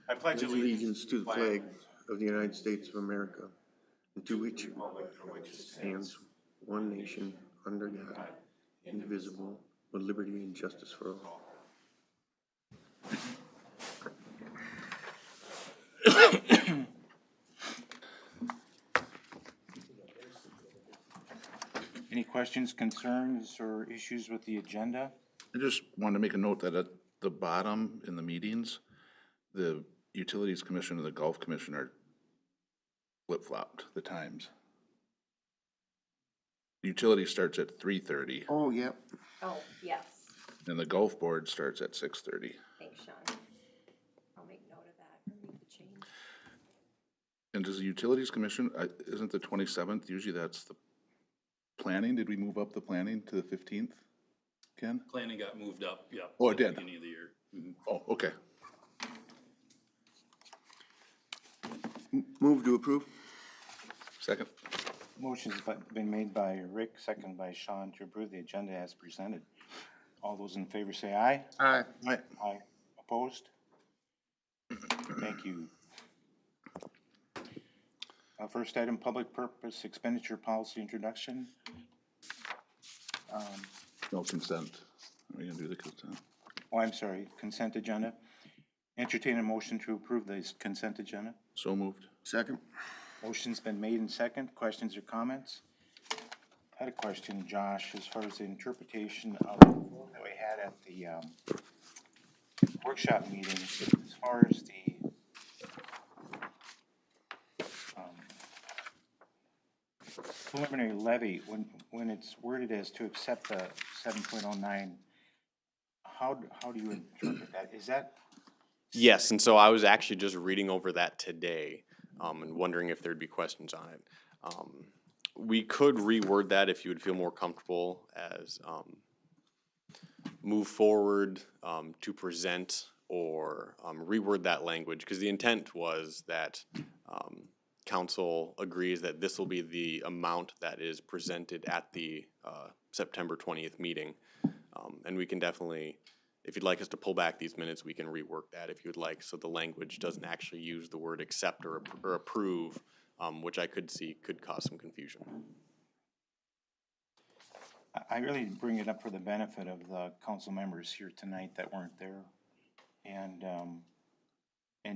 I pledge allegiance to the flag of the United States of America, and to which it stands one nation under God, indivisible, with liberty and justice for all. Any questions, concerns, or issues with the agenda? I just wanted to make a note that at the bottom in the meetings, the Utilities Commission and the Golf Commission are flip-flopped, the times. Utility starts at 3:30, Oh, yep. Oh, yes. and the Golf Board starts at 6:30. Thanks, Sean. I'll make note of that and make the change. And does the Utilities Commission, isn't the 27th, usually that's the planning? Did we move up the planning to the 15th, Ken? Planning got moved up, yeah. Oh, it at the did? Beginning of the year. Oh, okay. Move to approve. Second. Motion's been made by Rick, second by Sean, to approve the agenda as presented. All those in favor say aye. Aye. Aye. Aye. Opposed? Thank you. First item, public purpose expenditure policy introduction. No consent. Are we gonna do the consent? Oh, I'm sorry, consent agenda. Entertain a motion to approve the consent agenda. So moved. Second. Motion's been made and second. Questions or comments? I had a question, Josh, as far as the interpretation of the vote that we had at the workshop meeting, as far as the preliminary levy, when it's worded as to accept the 7.09, how do you interpret that? Is that? Yes, and so I was actually just reading over that today, and wondering if there'd be questions on it. We could reword that if you would feel more comfortable as, move forward, to present, or, reword that language, because the intent was that, council agrees that this will be the amount that is presented at the, September 20th meeting. And we can definitely, if you'd like us to pull back these minutes, we can rework that if you'd like, so the language doesn't actually use the word accept or approve, which I could see could cause some confusion. I really bring it up for the benefit of the council members here tonight that weren't there. And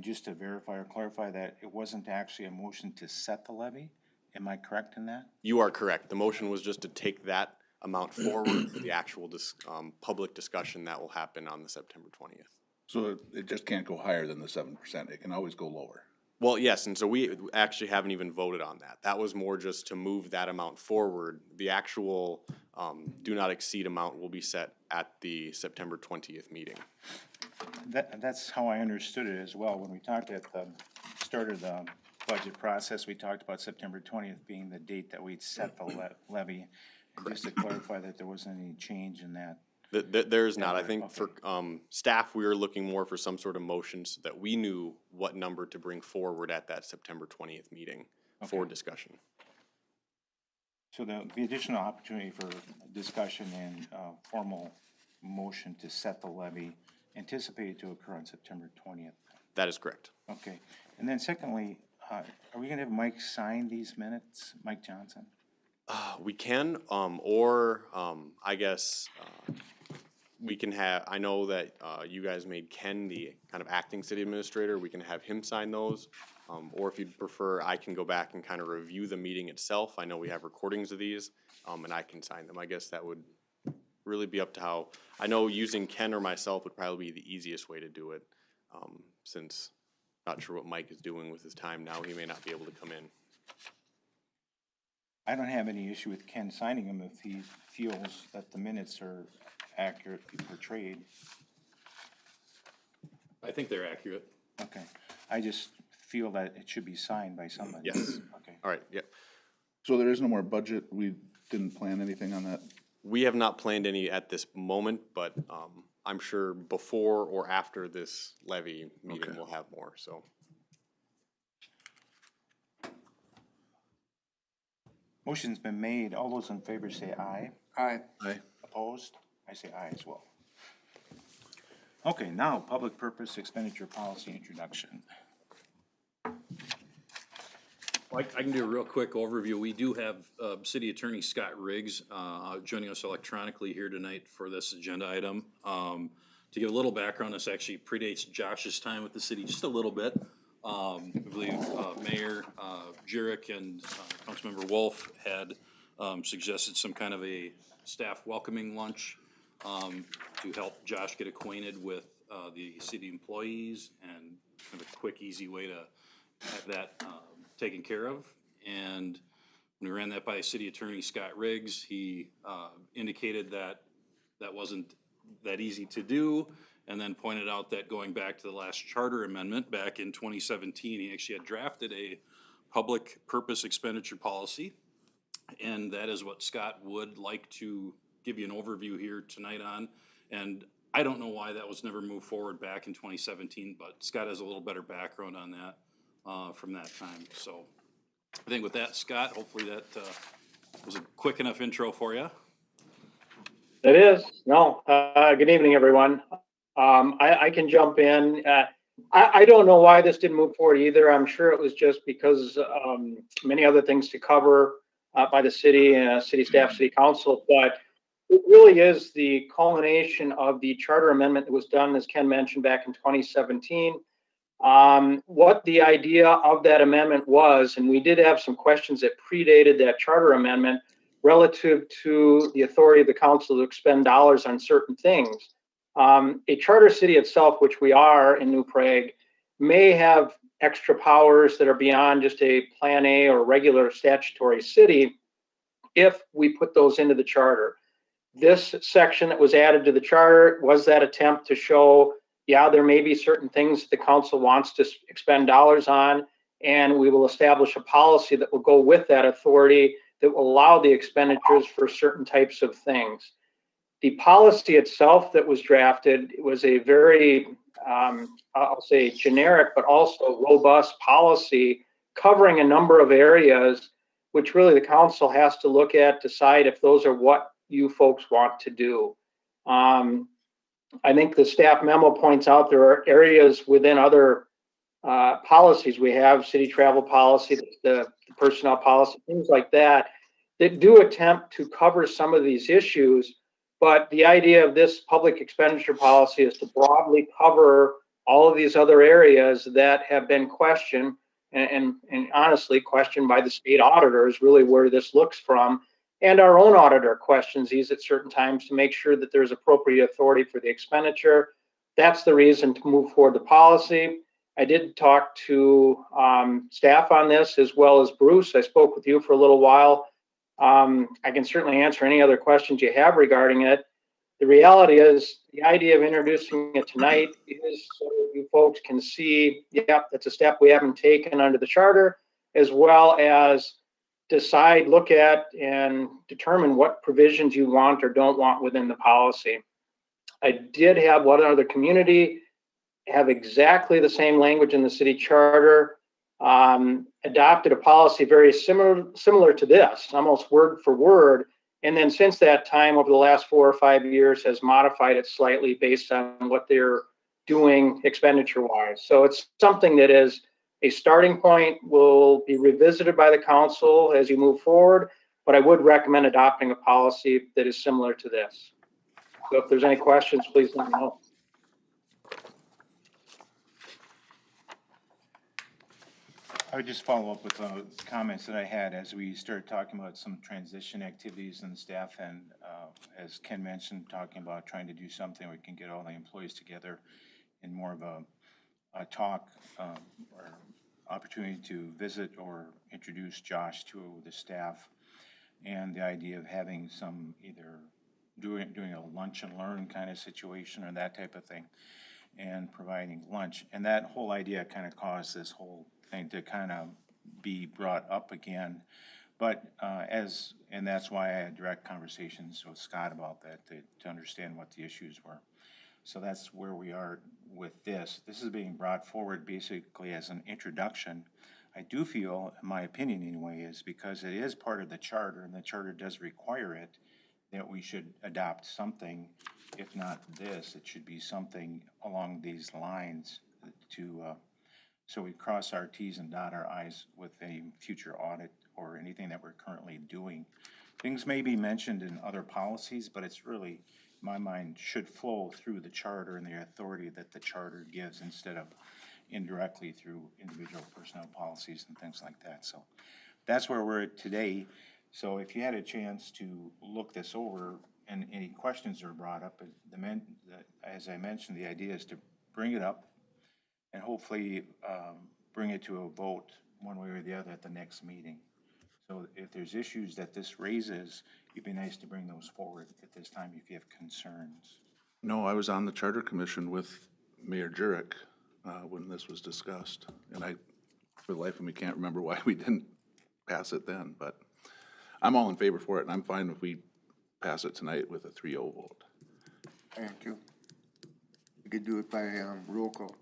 just to verify or clarify that it wasn't actually a motion to set the levy. Am I correct in that? You are correct. The motion was just to take that amount forward for the actual public discussion that will happen on the September 20th. So it just can't go higher than the 7%. It can always go lower. Well, yes, and so we actually haven't even voted on that. That was more just to move that amount forward. The actual do not exceed amount will be set at the September 20th meeting. That's how I understood it as well. When we talked at the start of the budget process, we talked about September 20th being the date that we'd set the levy. Just to clarify that there wasn't any change in that. There is not. I think Okay. for staff, we were looking more for some sort of motion so that we knew what number to bring forward at that September 20th meeting for discussion. So the additional opportunity for discussion and formal motion to set the levy anticipated to occur on September 20th. That is correct. Okay. And then secondly, are we going to have Mike sign these minutes, Mike Johnson? We can, or I guess we can have, I know that you guys made Ken the kind of acting city administrator. We can have him sign those. Or if you'd prefer, I can go back and kind of review the meeting itself. I know we have recordings of these, and I can sign them. I guess that would really be up to how, I know using Ken or myself would probably be the easiest way to do it, since not sure what Mike is doing with his time now. He may not be able to come in. I don't have any issue with Ken signing them if he feels that the minutes are accurately portrayed. I think they're accurate. Okay. I just feel that it should be signed by somebody. Yes. Okay. All right, yeah. So there is no more budget? We didn't plan anything on that? We have not planned any at this moment, but I'm sure before or after this levy meeting, we'll have more, so. Motion's been made. All those in favor say aye. Aye. Aye. Opposed? I say aye as well. Okay, now, public purpose expenditure policy introduction. I can do a real quick overview. We do have City Attorney Scott Riggs joining us electronically here tonight for this agenda item. To give a little background, this actually predates Josh's time with the city just a little bit. I believe Mayor Jurek and Councilmember Wolf had suggested some kind of a staff welcoming lunch to help Josh get acquainted with the city employees and kind of a quick, easy way to have that taken care of. And when we ran that by City Attorney Scott Riggs, he indicated that that wasn't that easy to do, and then pointed out that going back to the last charter amendment back in 2017, he actually had drafted a public purpose expenditure policy. And that is what Scott would like to give you an overview here tonight on. And I don't know why that was never moved forward back in 2017, but Scott has a little better background on that from that time. So I think with that, Scott, hopefully that was a quick enough intro for you. It is. No. Good evening, everyone. I can jump in. I don't know why this didn't move forward either. I'm sure it was just because many other things to cover by the city and city staff, city council. But it really is the culmination of the charter amendment that was done, as Ken mentioned, back in 2017. What the idea of that amendment was, and we did have some questions that predated that charter amendment relative to the authority of the council to expend dollars on certain things. A charter city itself, which we are in New Prague, may have extra powers that are beyond just a Plan A or regular statutory city if we put those into the charter. This section that was added to the charter was that attempt to show, yeah, there may be certain things the council wants to expend dollars on, and we will establish a policy that will go with that authority that will allow the expenditures for certain types of things. The policy itself that was drafted was a very, I'll say generic, but also robust policy covering a number of areas, which really the council has to look at, decide if those are what you folks want to do. I think the staff memo points out there are areas within other policies. We have city travel policy, the personnel policy, things like that do attempt to cover some of these issues. But the idea of this public expenditure policy is to broadly cover all of these other areas that have been questioned and honestly questioned by the state auditors, really where this looks from. And our own auditor questions these at certain times to make sure that there's appropriate authority for the expenditure. That's the reason to move forward the policy. I did talk to staff on this as well as Bruce. I spoke with you for a little while. I can certainly answer any other questions you have regarding it. The reality is the idea of introducing it tonight is so you folks can see, yeah, that's a step we haven't taken under the charter, as well as decide, look at, and determine what provisions you want or don't want within the policy. I did have one other community have exactly the same language in the city charter, adopted a policy very similar to this, almost word for word. And then since that time, over the last 4 or 5 years, has modified it slightly based on what they're doing expenditure-wise. So it's something that is a starting point, will be revisited by the council as you move forward, but I would recommend adopting a policy that is similar to this. So if there's any questions, please let me know. I would just follow up with the comments that I had as we started talking about some transition activities in the staff, and as Ken mentioned, talking about trying to do something where we can get all the employees together in more of a talk or opportunity to visit or introduce Josh to the staff, and the idea of having some either doing a lunch and learn kind of situation or that type of thing, and providing lunch. And that whole idea kind of caused this whole thing to kind of be brought up again. But and that's why I had direct conversations with Scott about that to understand what the issues were. So that's where we are with this. This is being brought forward basically as an introduction. I do feel, in my opinion anyway, is because it is part of the charter and the charter does require it, that we should adopt something. If not this, it should be something along these lines to, so we cross our Ts and dot our Is with a future audit or anything that we're currently doing. Things may be mentioned in other policies, but it's really, in my mind, should flow through the charter and the authority that the charter gives instead of indirectly through individual personnel policies and things like that. So that's where we're at today. So if you had a chance to look this over and any questions are brought up, as I mentioned, the idea is to bring it up and hopefully bring it to a vote one way or the other at the next meeting. So if there's issues that this raises, it'd be nice to bring those forward at this time if you have concerns. No, I was on the Charter Commission with Mayor Jurek when this was discussed. And I, for the life of me, can't remember why we didn't pass it then, but I'm all in favor for it, and I'm fine if we pass it tonight with a 3-0 vote. I am too. We could do it by roll call.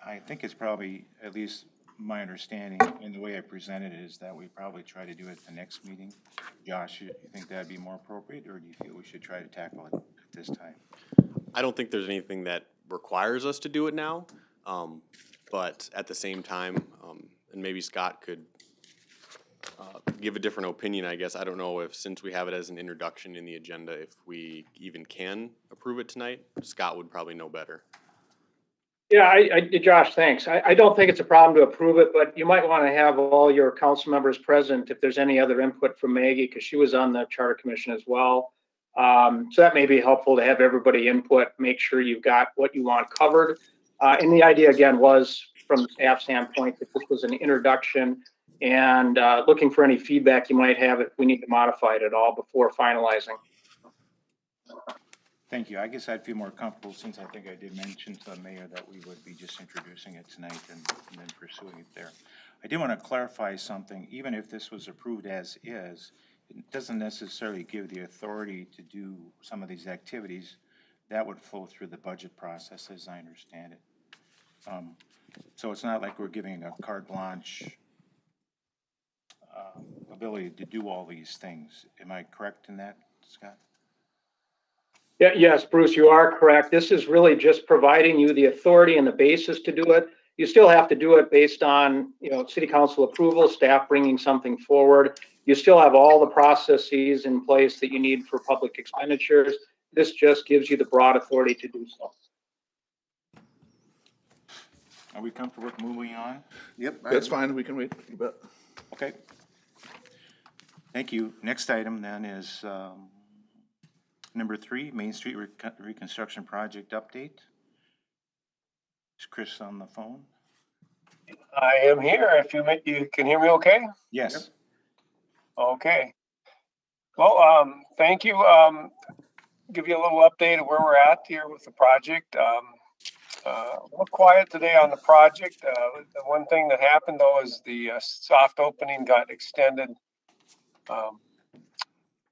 I think it's probably, at least my understanding and the way I presented it is that we probably try to do it at the next meeting. Josh, you think that'd be more appropriate, or do you feel we should try to tackle it at this time? I don't think there's anything that requires us to do it now, but at the same time, and maybe Scott could give a different opinion, I guess. I don't know if, since we have it as an introduction in the agenda, if we even can approve it tonight. Scott would probably know better. Yeah, Josh, thanks. I don't think it's a problem to approve it, but you might want to have all your council members present if there's any other input from Maggie, because she was on the Charter Commission as well. So that may be helpful to have everybody input, make sure you've got what you want covered. And the idea, again, was from the staff standpoint that this was an introduction and looking for any feedback you might have if we need to modify it at all before finalizing. Thank you. I guess I'd feel more comfortable, since I think I did mention to the mayor that we would be just introducing it tonight and then pursuing it there. I did want to clarify something. Even if this was approved as is, it doesn't necessarily give the authority to do some of these activities. That would flow through the budget process, as I understand it. So it's not like we're giving a carte blanche ability to do all these things. Am I correct in that, Scott? Yeah, yes, Bruce, you are correct. This is really just providing you the authority and the basis to do it. You still have to do it based on, city council approval, staff bringing something forward. You still have all the processes in place that you need for public expenditures. This just gives you the broad authority to do so. Are we comfortable with moving on? Yep. That's fine, we can wait, you bet. Okay. Thank you. Next item then is number 3, Main Street Reconstruction Project Update. Is Chris on the phone? I am here. If you can hear me okay? Yes. Okay. Well, thank you. Give you a little update of where we're at here with the project. A little quiet today on the project. The one thing that happened though is the soft opening got extended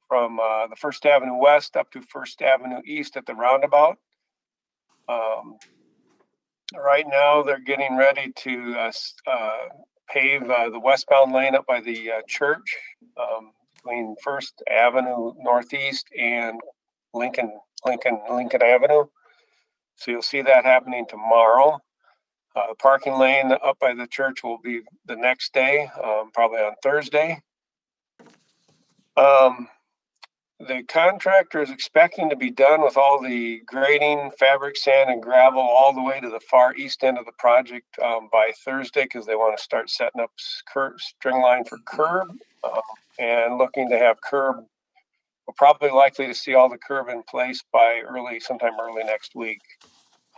from the First Avenue West up to First Avenue East at the roundabout. Right now, they're getting ready to pave the westbound lane up by the church between First Avenue Northeast and Lincoln Avenue. So you'll see that happening tomorrow. The parking lane up by the church will be the next day, probably on Thursday. The contractor is expecting to be done with all the grading, fabric, sand, and gravel all the way to the far east end of the project by Thursday, because they want to start setting up string line for curb and looking to have curb. We're probably likely to see all the curb in place by sometime early next week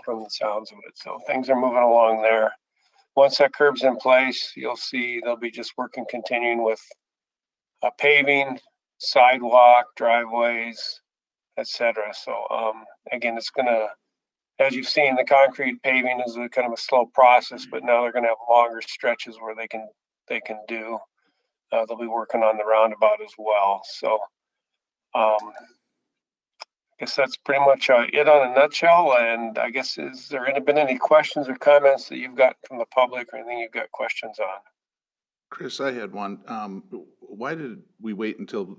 from the sounds of it. So things are moving along there. Once that curb's in place, you'll see they'll be just continuing with paving, sidewalk, driveways, etc. So again, it's gonna, as you've seen, the concrete paving is a kind of a slow process, but now they're gonna have longer stretches where they can do. They'll be working on the roundabout as well. So I guess that's pretty much it on a nutshell. And I guess, is there been any questions or comments that you've got from the public, or anything you've got questions on? Chris, I had one. why did we wait until,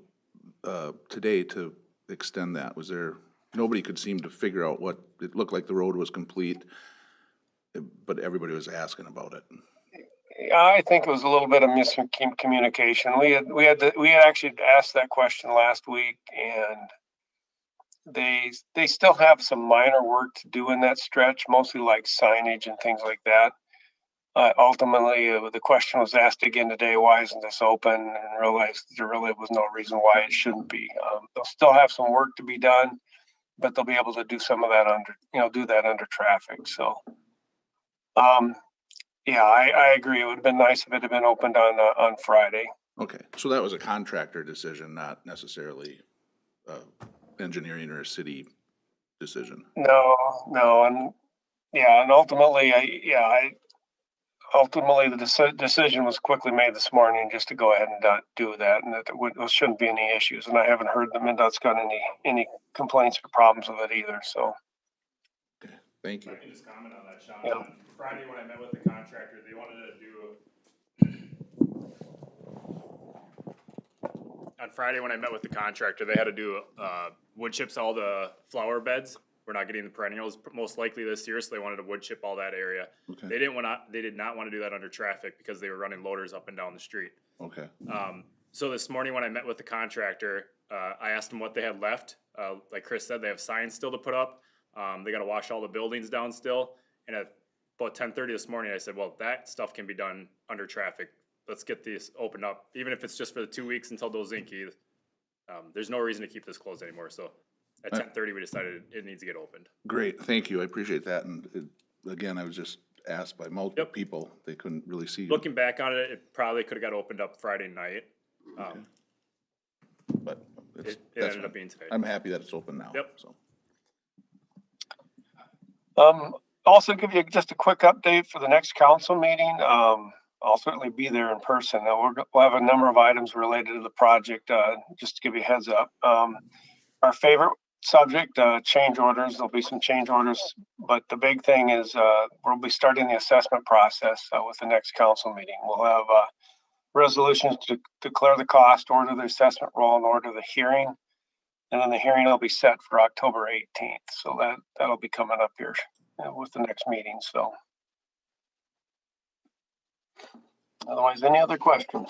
today to extend that? Was there, nobody could seem to figure out what, it looked like the road was complete, but everybody was asking about it. Yeah, I think it was a little bit of miscommunication. We had actually asked that question last week, and they still have some minor work to do in that stretch, mostly like signage and things like that. Ultimately, the question was asked again today, why isn't this open? And realized there really was no reason why it shouldn't be. They'll still have some work to be done, but they'll be able to do some of that do that under traffic. So, yeah, I agree. It would have been nice if it had been opened on Friday. Okay, so that was a contractor decision, not necessarily, engineering or a city decision. No, and yeah, and ultimately, ultimately the decision was quickly made this morning just to go ahead and do that, and that there shouldn't be any issues. And I haven't heard that MnDOT's got any complaints or problems with it either. So, Okay, thank you. I can just comment on that, Sean. Yeah. On Friday when I met with the contractor, they wanted to do. On Friday when I met with the contractor, they had to do wood chips all the flower beds. We're not getting the perennials most likely this year, so they wanted to wood chip all that area. Okay. They did not want to do that under traffic because they were running loaders up and down the street. Okay, So this morning when I met with the contractor, I asked them what they had left. Like Chris said, they have signs still to put up. They got to wash all the buildings down still. And at about 10:30 this morning, I said, well, that stuff can be done under traffic. Let's get these opened up, even if it's just for the 2 weeks until Dozinki. There's no reason to keep this closed anymore. So at 10:30, we decided it needs to get opened. great, thank you, I appreciate that, and again, I was just asked by multiple people, they couldn't really see. Looking back on it, it probably could have got opened up Friday night. But it's, It that's ended up fine. being today. I'm happy that it's open now. Yep. So, Also give you just a quick update for the next council meeting. I'll certainly be there in person. We'll have a number of items related to the project, just to give you a heads up. Our favorite subject, change orders. There'll be some change orders, but the big thing is we'll be starting the assessment process with the next council meeting. We'll have resolutions to declare the cost, order the assessment roll, and order the hearing. And then the hearing will be set for October 18th. So that'll be coming up here with the next meeting. So otherwise, any other questions?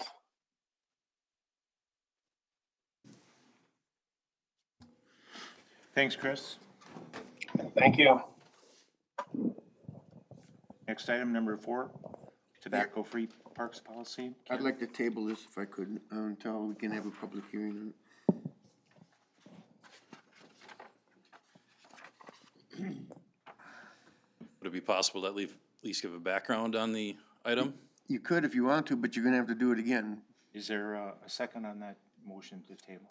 Thanks, Chris. Thank you. Next item, number 4, tobacco-free parks policy. I'd like to table this if I could, until we can have a public hearing on it. Would it be possible to at least give a background on the item? You could if you want to, but you're gonna have to do it again. Is there a second on that motion to table?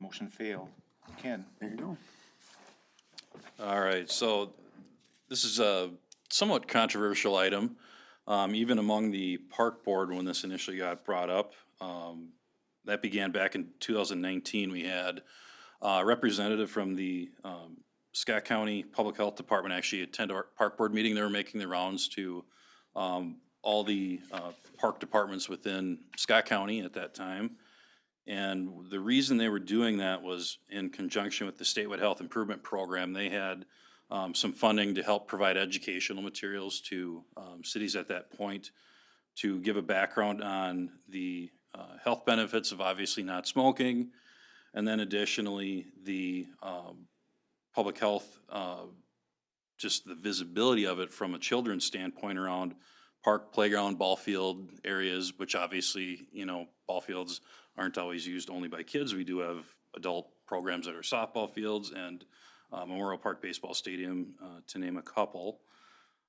Motion failed. Ken? There you go. All right, so this is a somewhat controversial item, even among the park board when this initially got brought up. That began back in 2019. We had a representative from the Scott County Public Health Department actually attend our park board meeting. They were making the rounds to all the park departments within Scott County at that time. And the reason they were doing that was in conjunction with the statewide health improvement program. They had some funding to help provide educational materials to cities at that point to give a background on the health benefits of obviously not smoking. And then additionally, the public health, just the visibility of it from a children's standpoint around park, playground, ball field areas, which obviously, ball fields aren't always used only by kids. We do have adult programs that are softball fields and Memorial Park Baseball Stadium, to name a couple.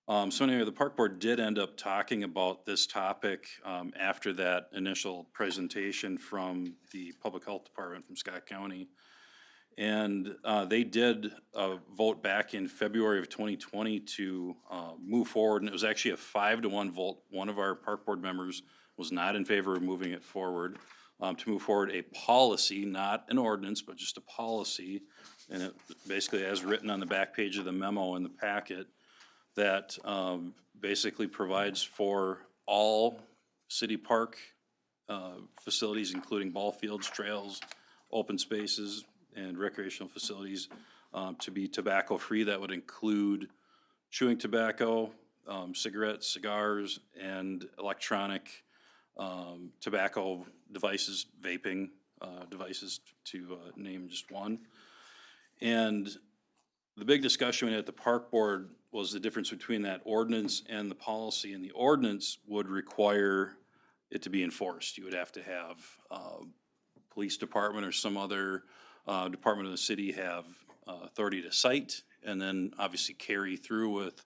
So anyway, the park board did end up talking about this topic after that initial presentation from the public health department from Scott County. And they did vote back in February of 2020 to move forward, and it was actually a 5-1 vote. One of our park board members was not in favor of moving it forward, to move forward a policy, not an ordinance, but just a policy. And it basically, as written on the back page of the memo in the packet, that basically provides for all city park facilities, including ball fields, trails, open spaces, and recreational facilities, to be tobacco-free. That would include chewing tobacco, cigarettes, cigars, and electronic tobacco devices, vaping devices, to name just one. And the big discussion we had at the park board was the difference between that ordinance and the policy. And the ordinance would require it to be enforced. You would have to have police department or some other department of the city have authority to cite, and then obviously carry through with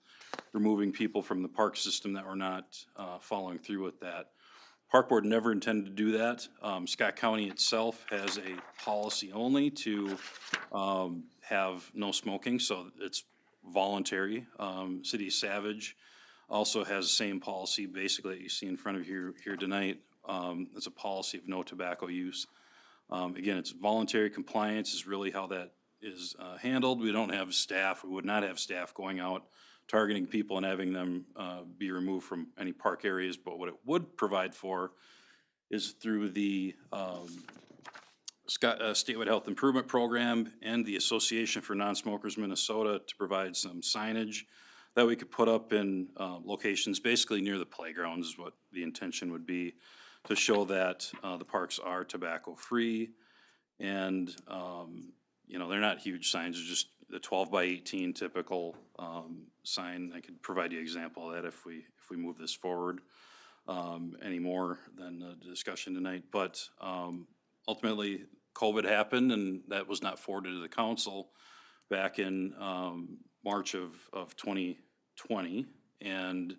removing people from the park system that were not following through with that. Park board never intended to do that. Scott County itself has a policy only to have no smoking, so it's voluntary. City of Savage also has the same policy, basically, that you see in front of you here tonight. It's a policy of no tobacco use. Again, it's voluntary compliance is really how that is handled. We don't have staff, we would not have staff going out targeting people and having them be removed from any park areas, but what it would provide for is through the Statewide Health Improvement Program and the Association for Non-Smokers Minnesota to provide some signage that we could put up in locations basically near the playgrounds is what the intention would be, to show that the parks are tobacco-free. And, you know, they're not huge signs, they're just the 12 by 18 typical sign. I could provide you an example of that if we move this forward any more than the discussion tonight. But ultimately, COVID happened, and that was not forwarded to the council back in March of 2020. And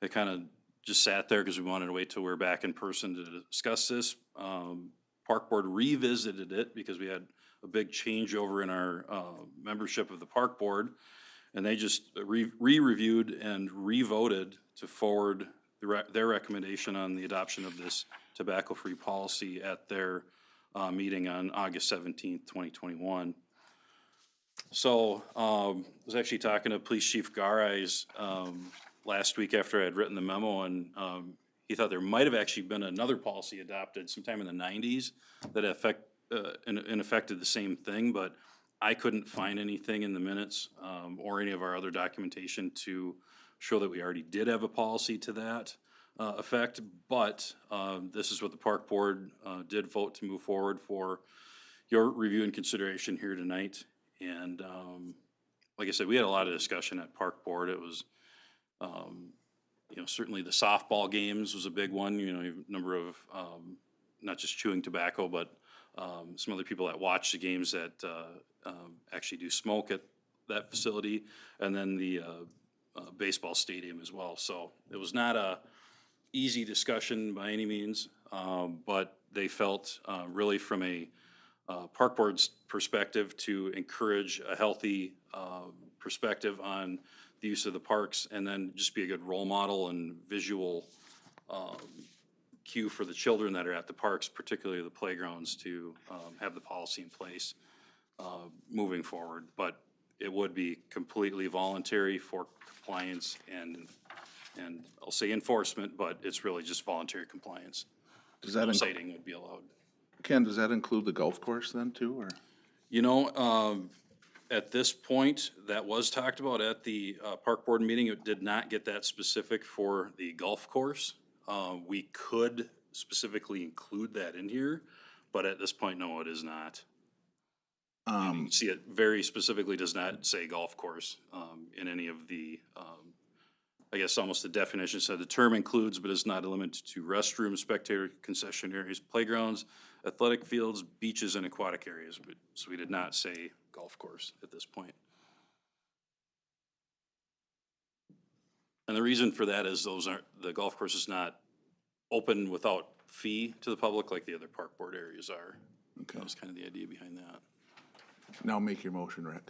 it kind of just sat there because we wanted to wait till we were back in person to discuss this. Park board revisited it because we had a big changeover in our membership of the park board, and they just re-reviewed and re-voted to forward their recommendation on the adoption of this tobacco-free policy at their meeting on August 17th, 2021. So I was actually talking to Police Chief Garais last week after I had written the memo, and he thought there might have actually been another policy adopted sometime in the 90s that affected the same thing, but I couldn't find anything in the minutes or any of our other documentation to show that we already did have a policy to that effect. But this is what the park board did vote to move forward for your review and consideration here tonight. And like I said, we had a lot of discussion at park board. It was you know, certainly the softball games was a big one. You know, a number of not just chewing tobacco, but some other people that watch the games that actually do smoke at that facility, and then the baseball stadium as well. So it was not a easy discussion by any means, but they felt really from a park board's perspective to encourage a healthy perspective on the use of the parks, and then just be a good role model and visual cue for the children that are at the parks, particularly the playgrounds, to have the policy in place moving forward. But it would be completely voluntary for compliance and I'll say enforcement, but it's really just voluntary compliance. Does that No citing would be allowed. Ken, does that include the golf course then too, or? You know, at this point, that was talked about at the park board meeting. It did not get that specific for the golf course. We could specifically include that in here, but at this point, no, it is not. You can see it very specifically does not say golf course in any of the, I guess almost the definition said the term includes but is not limited to restrooms, spectator concession areas, playgrounds, athletic fields, beaches, and aquatic areas. But, so we did not say golf course at this point. And the reason for that is the golf course is not open without fee to the public like the other park board areas are. Okay. That was kind of the idea behind that. Now make your motion, Rick.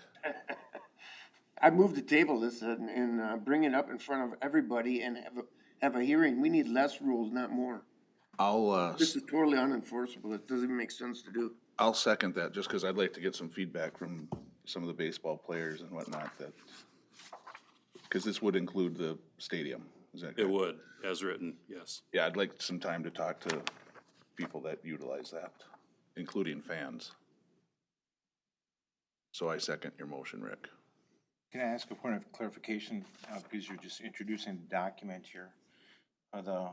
I move to table this and bring it up in front of everybody and have a hearing. We need less rules, not more. This is totally unenforceable. It doesn't even make sense to do. I'll second that, just because I'd like to get some feedback from some of the baseball players and whatnot, that, because this would include the stadium Is that It correct? would, as written, yes. Yeah, I'd like some time to talk to people that utilize that, including fans. So I second your motion, Rick. Can I ask a point of clarification, because you're just introducing the document here? The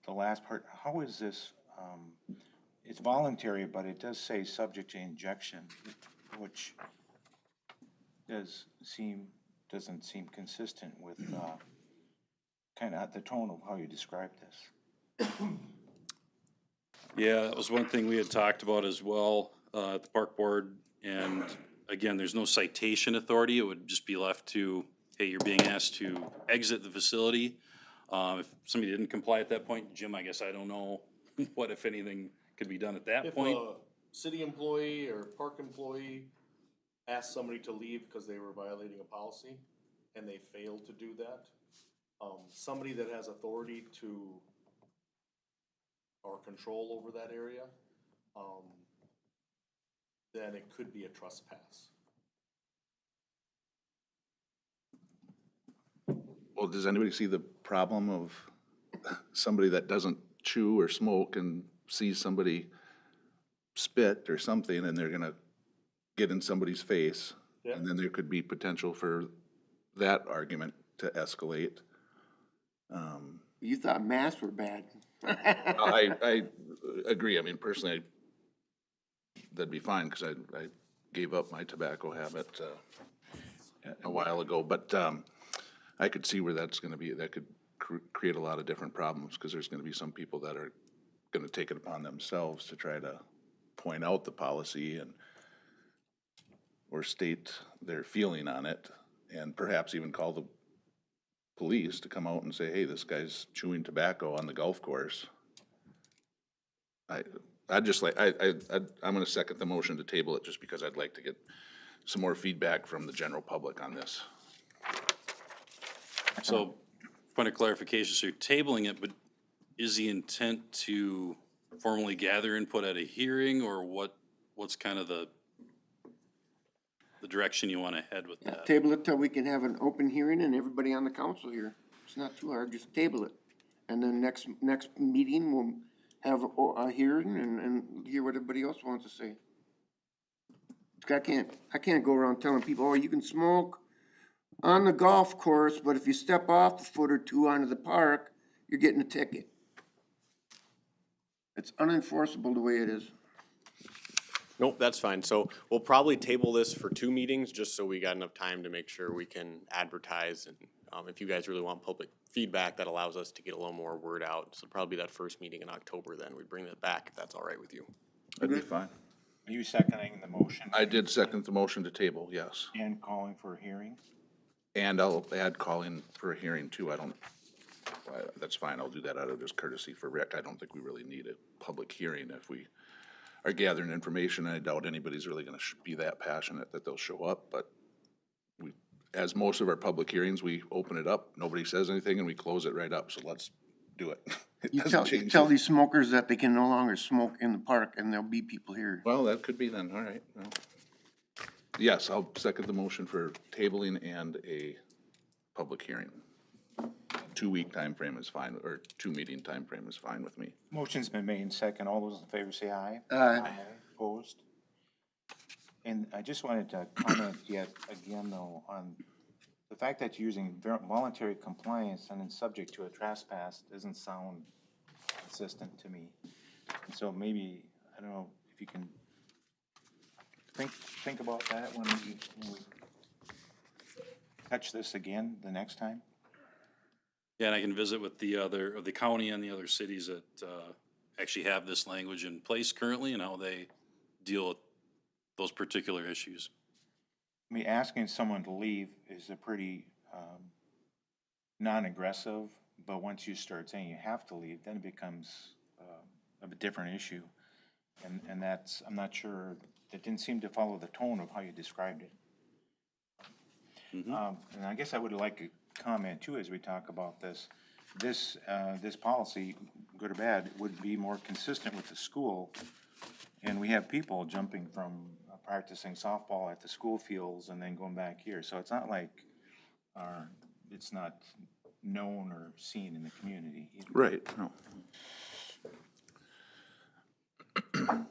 last part, how is this, it's voluntary, but it does say subject to injection, which doesn't seem consistent with, kind of the tone of how you described this. Yeah, that was one thing we had talked about as well, at the park board. And again, there's no citation authority. It would just be left to, hey, you're being asked to exit the facility. If somebody didn't comply at that point, Jim, I guess I don't know what, if anything, could be done at that If point. a city employee or park employee asks somebody to leave because they were violating a policy and they failed to do that, somebody that has authority to or control over that area, then it could be a trespass. Well, does anybody see the problem of somebody that doesn't chew or smoke and sees somebody spit or something and they're gonna get in somebody's face? Yeah. And then there could be potential for that argument to escalate. You thought masks were bad. I agree. I mean, personally, that'd be fine, because I gave up my tobacco habit a while ago. But I could see where that's gonna be, that could create a lot of different problems, because there's gonna be some people that are gonna take it upon themselves to try to point out the policy and or state their feeling on it, and perhaps even call the police to come out and say, hey, this guy's chewing tobacco on the golf course. I'm gonna second the motion to table it, just because I'd like to get some more feedback from the general public on this. So, point of clarification, so you're tabling it, but is the intent to formally gather input at a hearing, or what's kind of the direction you want to head with that? Table it till we can have an open hearing and everybody on the council here. It's not too hard, just table it. And then next meeting, we'll have a hearing and hear what everybody else wants to say. I can't go around telling people, oh, you can smoke on the golf course, but if you step off a foot or two onto the park, you're getting a ticket. It's unenforceable the way it is. Nope, that's fine. So we'll probably table this for 2 meetings, just so we got enough time to make sure we can advertise. And if you guys really want public feedback, that allows us to get a little more word out. So probably that first meeting in October, then we'd bring that back, if that's all right with you. That'd be fine. Are you seconding the motion? I did second the motion to table, yes. And calling for a hearing? And I'll add calling for a hearing too. That's fine. I'll do that out of just courtesy for Rick. I don't think we really need a public hearing if we are gathering information. I doubt anybody's really gonna be that passionate that they'll show up, but as most of our public hearings, we open it up, nobody says anything, and we close it right up, so let's do it. It You doesn't tell change. these smokers that they can no longer smoke in the park and there'll be people here. Well, that could be then, all right. Well, yes, I'll second the motion for tabling and a public hearing. 2-week time frame is fine, or 2-meeting time frame is fine with me. Motion's been made in second. All those in favor say aye. Aye. Opposed? And I just wanted to comment yet again, though, on the fact that you're using voluntary compliance and then subject to a trespass doesn't sound consistent to me. And so maybe, I don't know, if you can think about that when we touch this again the next time. Yeah, and I can visit with the county and the other cities that actually have this language in place currently and how they deal with those particular issues. I mean, asking someone to leave is a pretty non-aggressive, but once you start saying you have to leave, then it becomes a different issue. And that's, I'm not sure, that didn't seem to follow the tone of how you described it. And I guess I would like a comment too, as we talk about this. This policy, good or bad, would be more consistent with the school. And we have people jumping from practicing softball at the school fields and then going back here. So it's not like it's not known or seen in the community either. Right, no. Are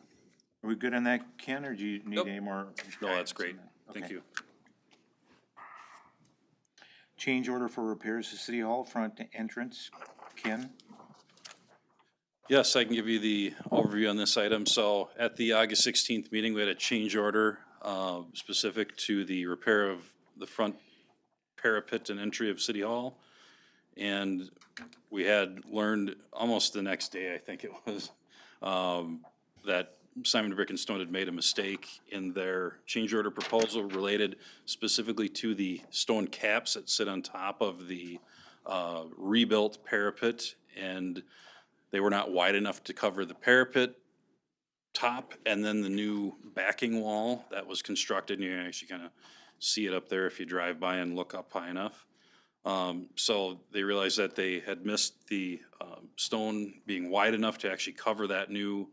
we good on that, Ken, or do you need Nope. any more? No, that's guidance on great. that? Thank Okay. you. Change order for repairs to City Hall front entrance, Ken? Yes, I can give you the overview on this item. So at the August 16th meeting, we had a change order specific to the repair of the front parapet and entry of City Hall. And we had learned almost the next day, I think it was, that Simon Brick and Stone had made a mistake in their change order proposal related specifically to the stone caps that sit on top of the rebuilt parapet. And they were not wide enough to cover the parapet top and then the new backing wall that was constructed. And you can actually kind of see it up there if you drive by and look up high enough. So they realized that they had missed the stone being wide enough to actually cover that new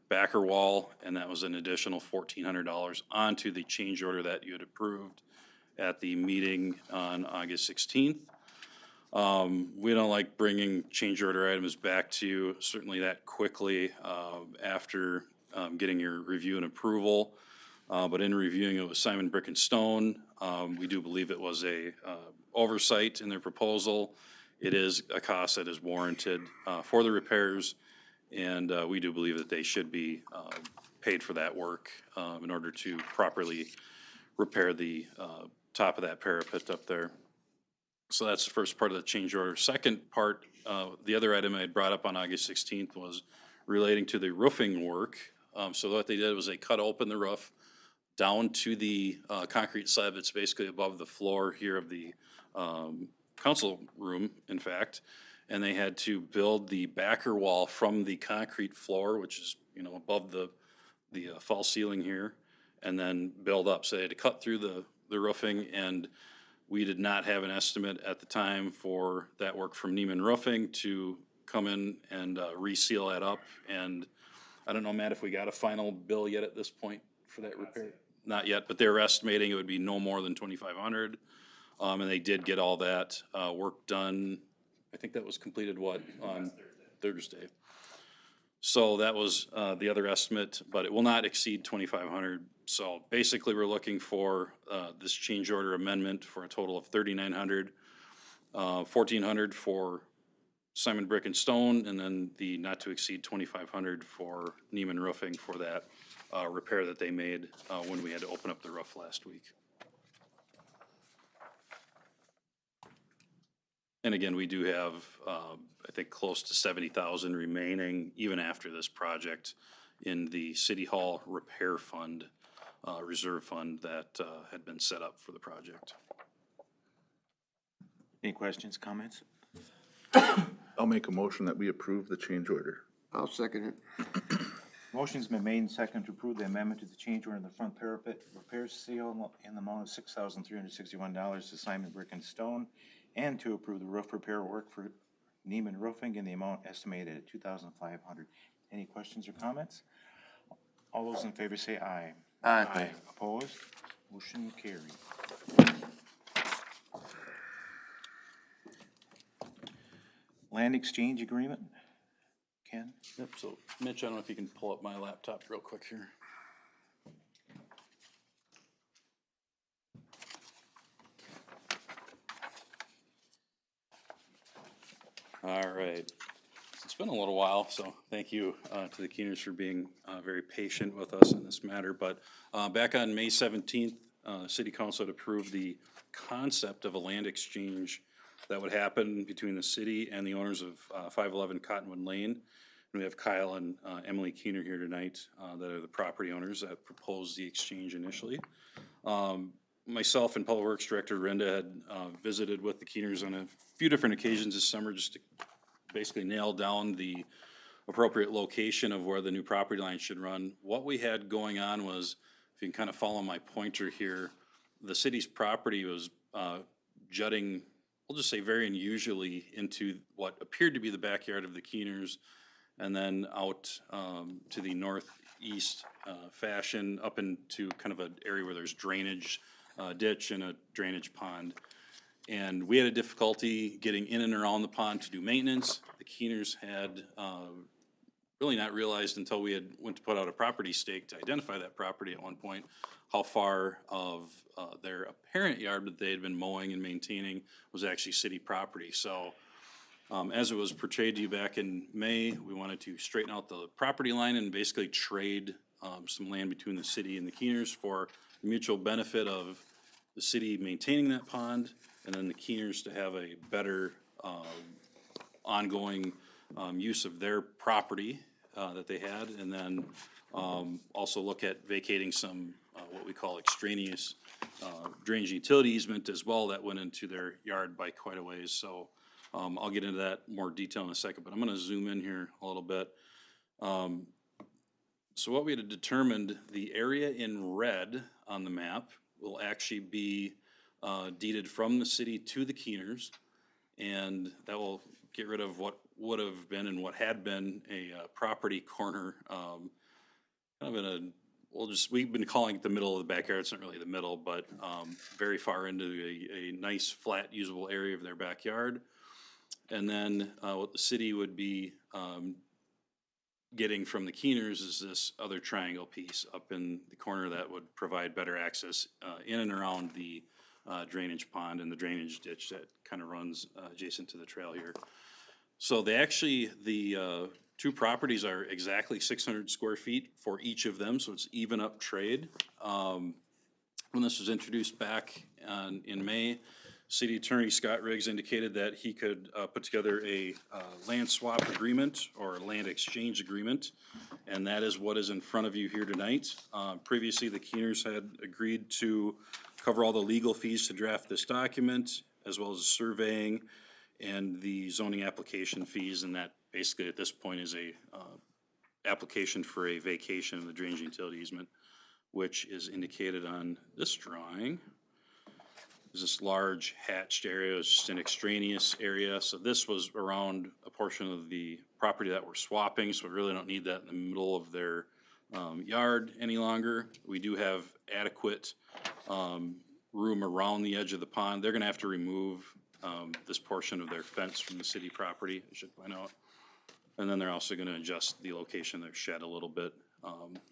backer wall, and that was an additional $1,400 onto the change order that you had approved at the meeting on August 16th. We don't like bringing change order items back to you certainly that quickly after getting your review and approval. But in reviewing it with Simon Brick and Stone, we do believe it was a oversight in their proposal. It is a cost that is warranted for the repairs, and we do believe that they should be paid for that work in order to properly repair the top of that parapet up there. So that's the first part of the change order. Second part, the other item I had brought up on August 16th was relating to the roofing work. So what they did was they cut open the roof down to the concrete slab that's basically above the floor here of the council room, in fact. And they had to build the backer wall from the concrete floor, which is, you know, above the false ceiling here, and then build up. So they had to cut through the roofing, and we did not have an estimate at the time for that work from Neiman Roofing to come in and reseal that up. And I don't know, Matt, if we got a final bill yet at this point for that repair? Not yet, but they were estimating it would be no more than $2,500. And they did get all that work done. I think that was completed, what, on Thursday. So that was the other estimate, but it will not exceed $2,500. So basically, we're looking for this change order amendment for a total of $3,900, $1,400 for Simon Brick and Stone, and then the not to exceed $2,500 for Neiman Roofing for that repair that they made when we had to open up the roof last week. And again, we do have, I think, close to 70,000 remaining even after this project in the City Hall Repair Fund, Reserve Fund that had been set up for the project. Any questions, comments? I'll make a motion that we approve the change order. I'll second it. Motion's been made and seconded to approve the amendment to the change order in the front parapet repairs to City Hall in the amount of $6,361 to Simon Brick and Stone, and to approve the roof repair work for Neiman Roofing in the amount estimated at $2,500. Any questions or comments? All those in favor say aye. Aye. Opposed? Motion carried. Land exchange agreement, Ken? Yep, so Mitch, I don't know if you can pull up my laptop real quick here. All right. It's been a little while, so thank you to the Keeners for being very patient with us in this matter. But back on May 17th, City Council had approved the concept of a land exchange that would happen between the city and the owners of 511 Cottonwood Lane. And we have Kyle and Emily Keener here tonight that are the property owners that proposed the exchange initially. Myself and Public Works Director Renda had visited with the Keeners on a few different occasions this summer just to basically nail down the appropriate location of where the new property line should run. What we had going on was, if you can kind of follow my pointer here, the city's property was jutting, we'll just say very unusually, into what appeared to be the backyard of the Keeners, and then out to the northeast fashion up into kind of an area where there's drainage ditch and a drainage pond. And we had a difficulty getting in and around the pond to do maintenance. The Keeners had, really not realized until we had went to put out a property stake to identify that property at one point, how far of, their apparent yard that they had been mowing and maintaining was actually city property. So, as it was portrayed to you back in May, we wanted to straighten out the property line and basically trade, some land between the city and the Keeners for the mutual benefit of the city maintaining that pond, and then the Keeners to have a better, ongoing, use of their property, that they had, and then, also look at vacating some, what we call extraneous, drainage utility easement as well that went into their yard by quite a ways, so, I'll get into that more detail in a second, but I'm gonna zoom in here a little bit. So what we had determined, the area in red on the map will actually be, deeded from the city to the Keeners, and that will get rid of what would have been and what had been a, property corner, kind of in a, we've been calling it the middle of the backyard, it's not really the middle, but, very far into a nice, flat, usable area of their backyard. And then, what the city would be, getting from the Keeners is this other triangle piece up in the corner that would provide better access, in and around the, drainage pond and the drainage ditch that kind of runs, adjacent to the trail here. So they actually, the, two properties are exactly 600 square feet for each of them, so it's even up trade. When this was introduced back in May, City Attorney Scott Riggs indicated that he could, put together a, land swap agreement or a land exchange agreement, and that is what is in front of you here tonight. Previously, the Keeners had agreed to cover all the legal fees to draft this document, as well as the surveying and the zoning application fees, and that basically at this point is a, application for a vacation of the drainage utility easement, which is indicated on this drawing. There's this large hatched area, it's just an extraneous area, so this was around a portion of the property that we're swapping, so we really don't need that in the middle of their, yard any longer. We do have adequate, room around the edge of the pond. They're gonna have to remove, this portion of their fence from the city property, I should point out. And then they're also gonna adjust the location of their shed a little bit.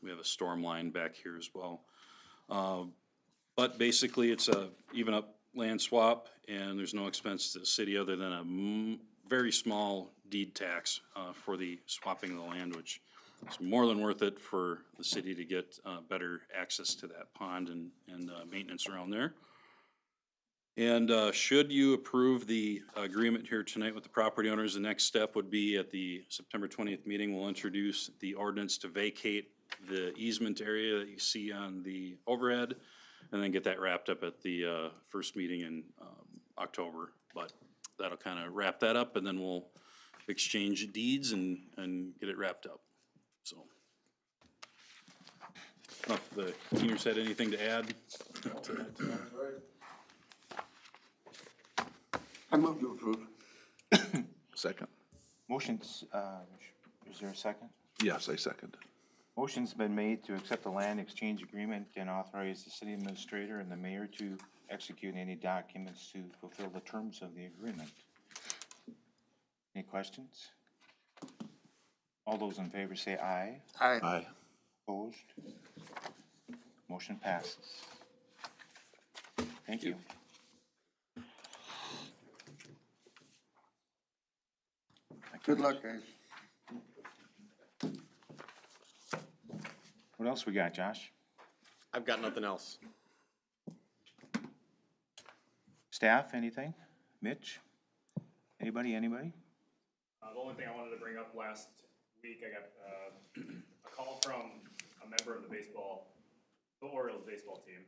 We have a storm line back here as well. But basically, it's a even up land swap, and there's no expense to the city other than a very small deed tax, for the swapping of the land, which is more than worth it for the city to get, better access to that pond and, maintenance around there. And, should you approve the agreement here tonight with the property owners, the next step would be at the September 20th meeting, we'll introduce the ordinance to vacate the easement area that you see on the overhead, and then get that wrapped up at the, first meeting in, October. But that'll kind of wrap that up, and then we'll exchange deeds and get it wrapped up, so. I don't know if the Keeners had anything to add to that. I move to approve. Second. Motion's, is there a second? Yes, I second. Motion's been made to accept the land exchange agreement and authorize the city administrator and the mayor to execute any documents to fulfill the terms of the agreement. Any questions? All those in favor say aye. Aye. Aye. Opposed? Motion passes. Thank you. Good luck, guys. What else we got, Josh? I've got nothing else. Staff, anything? Mitch? Anybody? The only thing I wanted to bring up last week, I got a call from a member of the Orioles baseball team,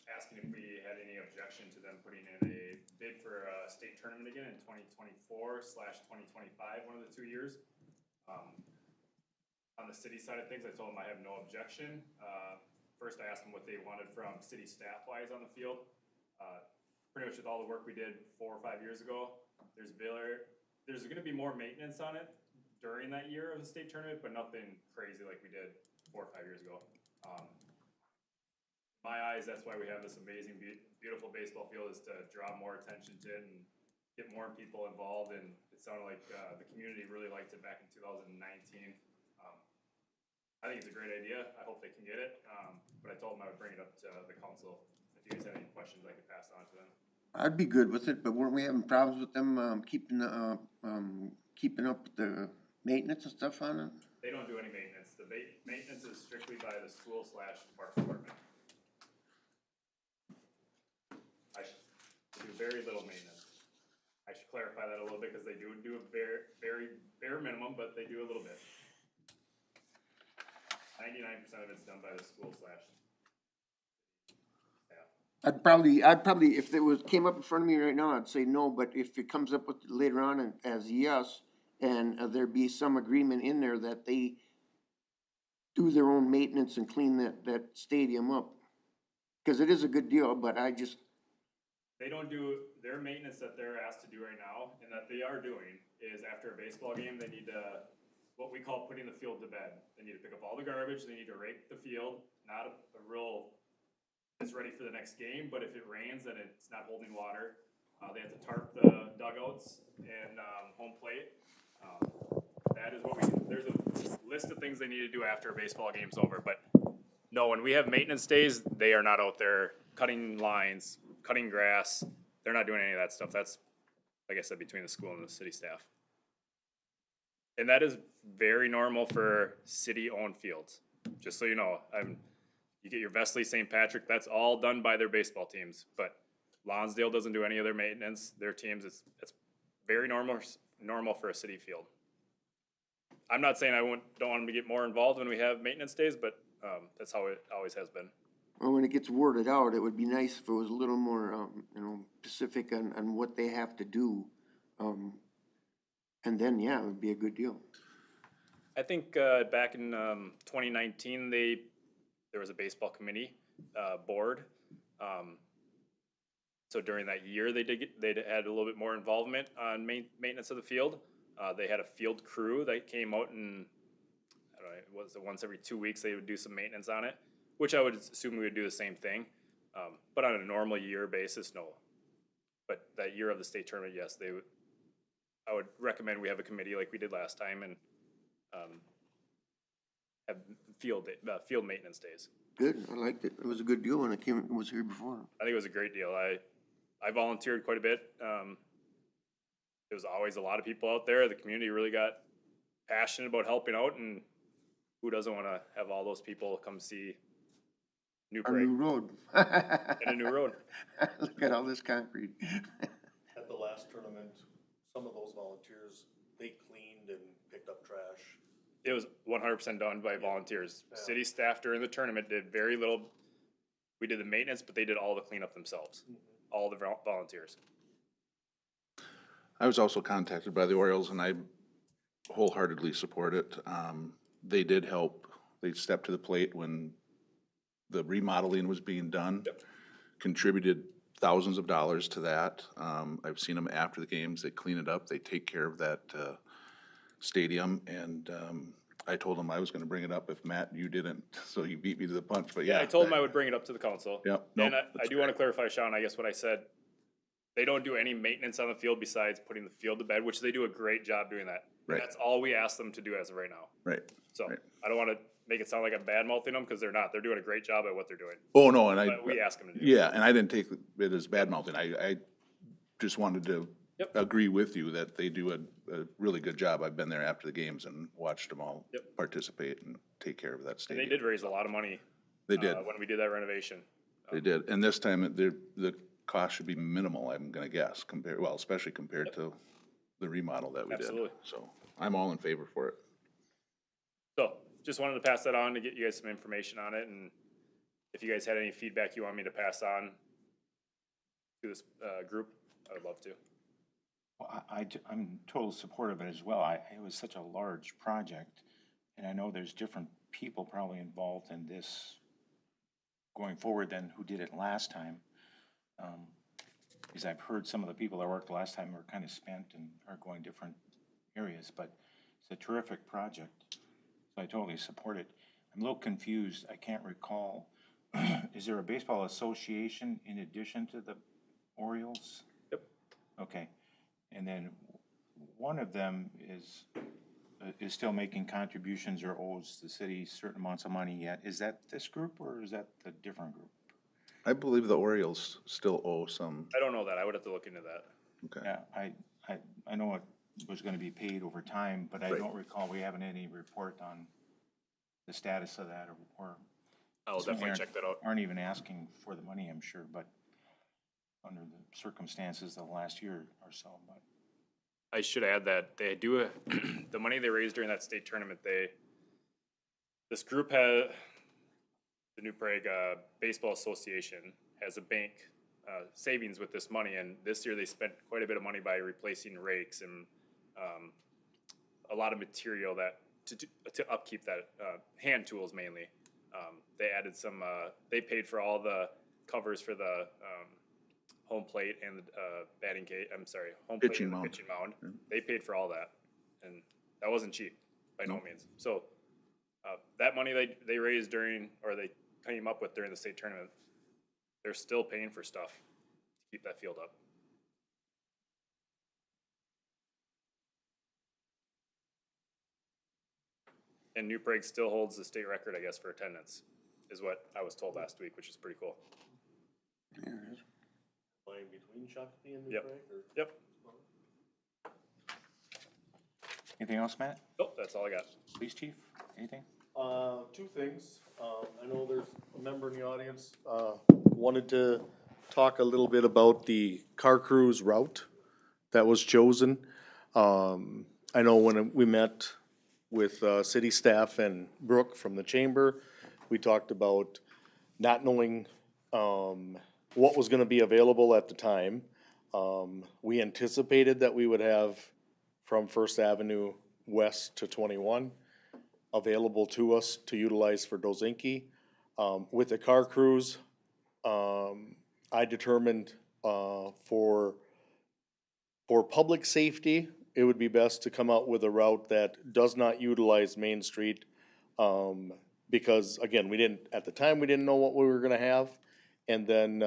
asking if we had any objection to them putting in a bid for a state tournament again in 2024/2025, one of the 2 years. On the city side of things, I told them I have no objection. First, I asked them what they wanted from city staff-wise on the field. Pretty much with all the work we did 4 or 5 years ago, there's gonna be more maintenance on it during that year of the state tournament, but nothing crazy like we did 4 or 5 years ago. my eyes, that's why we have this amazing, beautiful baseball field, is to draw more attention to it and get more people involved. And it sounded like the community really liked it back in 2019. I think it's a great idea. I hope they can get it. But I told them I would bring it up to the council. If you guys have any questions, I could pass it on to them. I'd be good with it, but weren't we having problems with them, keeping up with the maintenance and stuff on it? They don't do any maintenance. The maintenance is strictly by the school / park department. I should do very little maintenance. I should clarify that a little bit, because they do a very bare minimum, but they do a little bit. 99% of it's done by the school / I'd probably, if it came up in front of me right now, I'd say no, but if it comes up with later on as yes, and there be some agreement in there that they do their own maintenance and clean that stadium up. Cause it is a good deal, but They don't do their maintenance that they're asked to do right now, and that they are doing, is after a baseball game, they need to, what we call putting the field to bed. They need to pick up all the garbage, they need to rake the field, not a real, it's ready for the next game, but if it rains and it's not holding water, they have to tarp the dugouts and home plate. That is what there's a list of things they need to do after a baseball game's over, but no, when we have maintenance days, they are not out there cutting lines, cutting grass. They're not doing any of that stuff. That's, like I said, between the school and the city staff. And that is very normal for city-owned fields. Just so you know, you get your Vesely, St. Patrick, that's all done by their baseball teams. But Lonsdale doesn't do any of their maintenance. Their teams, it's very normal for a city field. I'm not saying don't want them to get more involved when we have maintenance days, but that's how it always has been. well, when it gets worded out, it would be nice if it was a little more, specific on what they have to do. And then, yeah, it would be a good deal. I think back in 2019, there was a baseball committee board. So during that year, they had a little bit more involvement on maintenance of the field. They had a field crew that came out, and I don't know, was it once every 2 weeks they would do some maintenance on it, which I would assume we would do the same thing. But on a normal year basis, no. But that year of the state tournament, yes, I would recommend we have a committee like we did last time, and have field maintenance days. Good, I liked it. It was a good deal when it was here before. I think it was a great deal. I volunteered quite a bit. There was always a lot of people out there. The community really got passionate about helping out, and who doesn't want to have all those people come see Our new road. and a new road? Look at all this concrete. At the last tournament, some of those volunteers, they cleaned and picked up trash. It was 100% done by volunteers. Yeah. City staff during the tournament did very little. We did the maintenance, but they did all the cleanup themselves. All the volunteers. I was also contacted by the Orioles, and I wholeheartedly support it. They did help. They stepped to the plate when the remodeling was being done. Yep. Contributed thousands of dollars to that. I've seen them after the games. They clean it up. They take care of that stadium, and I told them I was going to bring it up if Matt, you didn't, so you beat me to the punch. But yeah, I told them I would bring it up to the council. Yep. And Nope, I do want to clarify, Sean, I guess what I said, they don't do any maintenance on the field besides putting the field to bed, which they do a great job doing that. And Right. that's all we ask them to do as of right now. Right. So Right. I don't want to make it sound like I'm bad mouthing them, because they're not. They're doing a great job at what they're doing. Oh, no, and But we ask them to do. yeah, and I didn't take it as bad mouthing. I just wanted to Yep. agree with you that they do a really good job. I've been there after the games and watched them all Yep. participate and take care of that And they stadium. did raise a lot of money. They did. When we did that renovation. They did, and this time, the cost should be minimal, I'm gonna guess, especially compared to the remodel that we did. Absolutely. So, I'm all in favor for it. So just wanted to pass that on to get you guys some information on it, and if you guys had any feedback you want me to pass on to this group, I would love to. Well, I'm total support of it as well. It was such a large project, and I know there's different people probably involved in this going forward than who did it last time. Because I've heard some of the people that worked last time were kind of spent and are going different areas, but it's a terrific project, so I totally support it. I'm a little confused. I can't recall is there a baseball association in addition to the Orioles? Yep. Okay, and then one of them is still making contributions or owes the city certain amounts of money yet. Is that this group or is that a different group? I believe the Orioles still owe some, I don't know that. I would have to look into that. okay. Yeah, I know it was gonna be paid over time, but I Right. don't recall we having any report on the status of that or I'll certainly definitely check that out. aren't even asking for the money, I'm sure, but under the circumstances of the last year or so, but. I should add that they do the money they raised during that state tournament. This group has the New Prague Baseball Association has a bank savings with this money, and this year they spent quite a bit of money by replacing rakes and a lot of material that to upkeep that hand tools mainly. They added some. They paid for all the covers for the home plate and the batting cage. I'm sorry, home plate Pitching and the mound. pitching mound. They paid for all that, and that wasn't cheap by no means. So that money they raised during, or they came up with during the state tournament, they're still paying for stuff to keep that field up. And New Prague still holds the state record, I guess, for attendance, is what I was told last week, which is pretty cool. Line between Shakopee and New Yep. Prague, or? Yep. Anything else, Matt? Oh, that's all I got. Police chief, anything? Two things. I know there's a member in the audience, wanted to talk a little bit about the car cruise route that was chosen. I know when we met with, city staff and Brooke from the chamber, we talked about not knowing, what was gonna be available at the time. We anticipated that we would have from First Avenue west to 21 available to us to utilize for Dozinki. With the car cruise, I determined, for public safety, it would be best to come out with a route that does not utilize Main Street. Because again, at the time, we didn't know what we were gonna have. And then,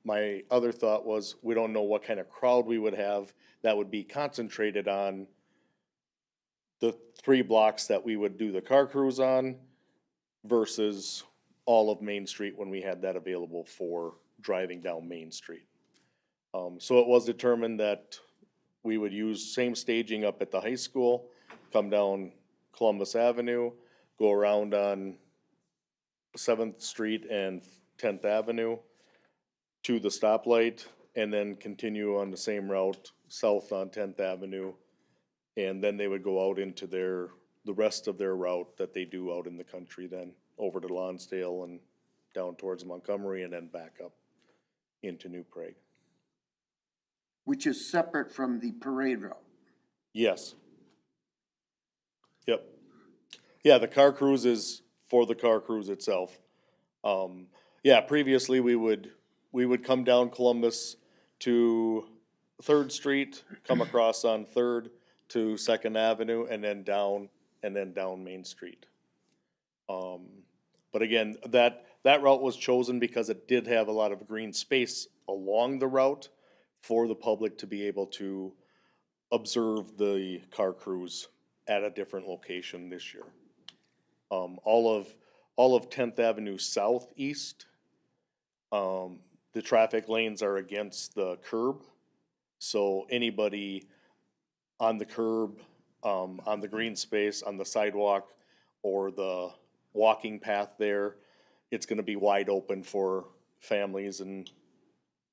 my other thought was, we don't know what kind of crowd we would have that would be concentrated on the 3 blocks that we would do the car cruise on versus all of Main Street when we had that available for driving down Main Street. So it was determined that we would use same staging up at the high school, come down Columbus Avenue, go around on 7th Street and 10th Avenue to the stoplight, and then continue on the same route south on 10th Avenue. And then they would go out into the rest of their route that they do out in the country then, over to Lonsdale and down towards Montgomery and then back up into New Prague. Which is separate from the parade route. Yes. Yep. Yeah, the car cruise is for the car cruise itself. Yeah, previously we would come down Columbus to 3rd Street, come across on 3rd to 2nd Avenue, and then down Main Street. But again, that route was chosen because it did have a lot of green space along the route for the public to be able to observe the car cruise at a different location this year. All of 10th Avenue southeast, the traffic lanes are against the curb. So anybody on the curb, on the green space, on the sidewalk, or the walking path there, it's gonna be wide open for families and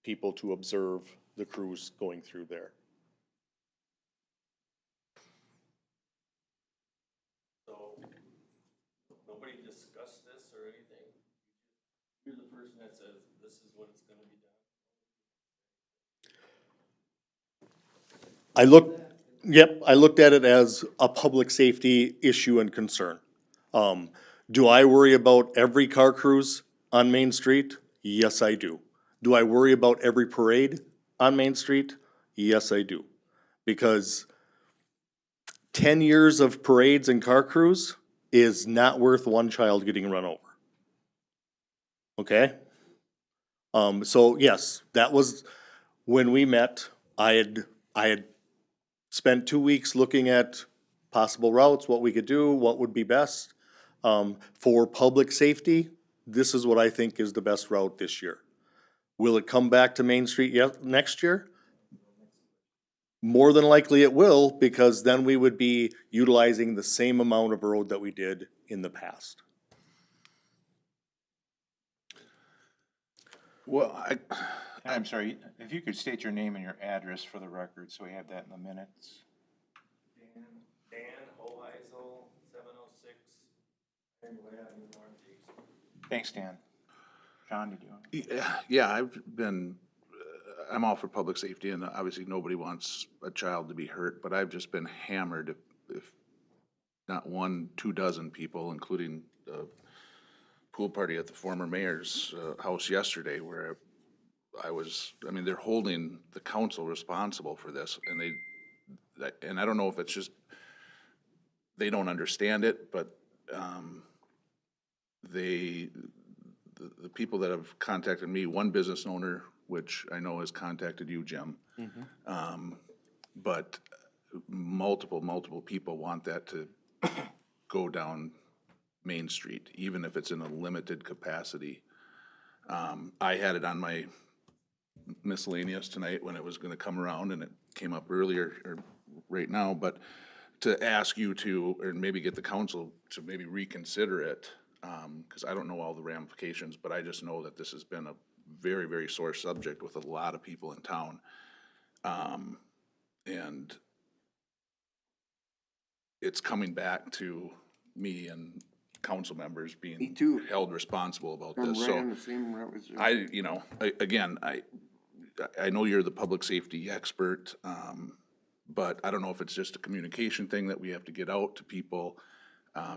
people to observe the cruise going through there. So, nobody discussed this or anything? You're the person that says this is what it's gonna be done. I looked at it as a public safety issue and concern. Do I worry about every car cruise on Main Street? Yes, I do. Do I worry about every parade on Main Street? Yes, I do. Because 10 years of parades and car crews is not worth one child getting run over. okay? So yes, that was, when we met, I had spent 2 weeks looking at possible routes, what we could do, what would be best. For public safety, this is what I think is the best route this year. Will it come back to Main Street yet next year? More than likely it will, because then we would be utilizing the same amount of road that we did in the past. Well, I'm sorry, if you could state your name and your address for the record, so we have that in the minutes. Dan Hoheisel, 706 Ironwood Avenue Northeast. Thanks, Dan. John, did you? yeah, I'm all for public safety, and obviously nobody wants a child to be hurt, but I've just been hammered if not 1, 2 dozen people, including the pool party at the former mayor's house yesterday, where I mean, they're holding the council responsible for this, and I don't know if it's just, they don't understand it, but, the people that have contacted me, one business owner, which I know has contacted you, Jim. But multiple people want that to go down Main Street, even if it's in a limited capacity. I had it on my miscellaneous tonight when it was gonna come around, and it came up earlier, or right now, but to ask you to, or maybe get the council to maybe reconsider it, cause I don't know all the ramifications, but I just know that this has been a very, very sore subject with a lot of people in town. And it's coming back to me and council members Me being too. held responsible about I'm this, right so. on the same route as you. I know you're the public safety expert, but I don't know if it's just a communication thing that we have to get out to people,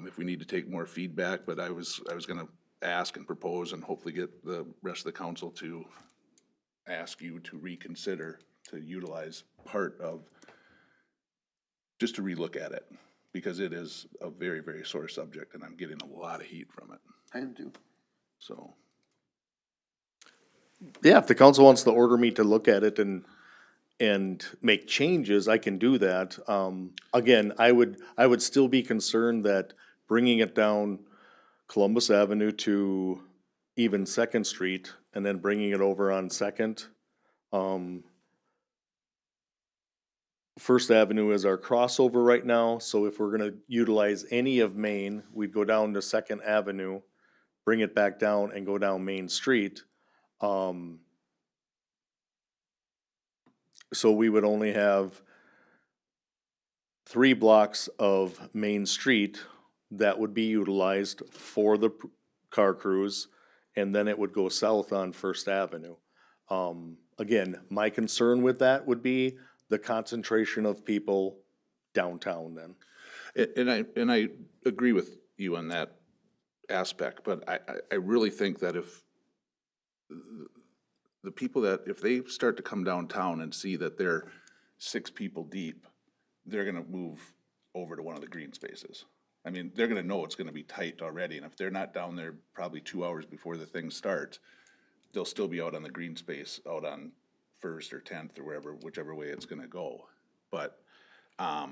if we need to take more feedback, but I was gonna ask and propose and hopefully get the rest of the council to ask you to reconsider, to utilize part of, just to relook at it, because it is a very, very sore subject, and I'm getting a lot of heat from it, I am too. so. Yeah, if the council wants to order me to look at it and make changes, I can do that. Again, I would still be concerned that bringing it down Columbus Avenue to even Second Street and then bringing it over on Second. First Avenue is our crossover right now, so if we're gonna utilize any of Main, we'd go down to Second Avenue, bring it back down and go down Main Street. So we would only have 3 blocks of Main Street that would be utilized for the car cruise, and then it would go south on First Avenue. Again, my concern with that would be the concentration of people downtown then. And I agree with you on that aspect, but I really think that if the people that, if they start to come downtown and see that they're 6 people deep, they're gonna move over to one of the green spaces. I mean, they're gonna know it's gonna be tight already, and if they're not down there probably 2 hours before the thing starts, they'll still be out on the green space, out on First or 10th or wherever, whichever way it's gonna go. But, I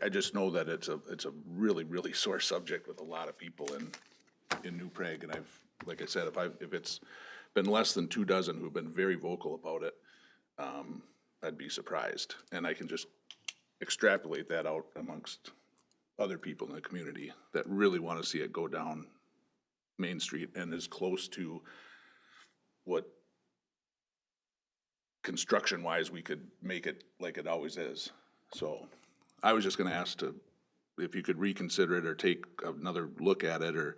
just know that it's a really, really sore subject with a lot of people in New Prague, and like I said, if it's been less than 2 dozen who've been very vocal about it, I'd be surprised, and I can just extrapolate that out amongst other people in the community that really wanna see it go down Main Street and as close to what construction-wise we could make it like it always is. So, I was just gonna ask if you could reconsider it or take another look at it, or,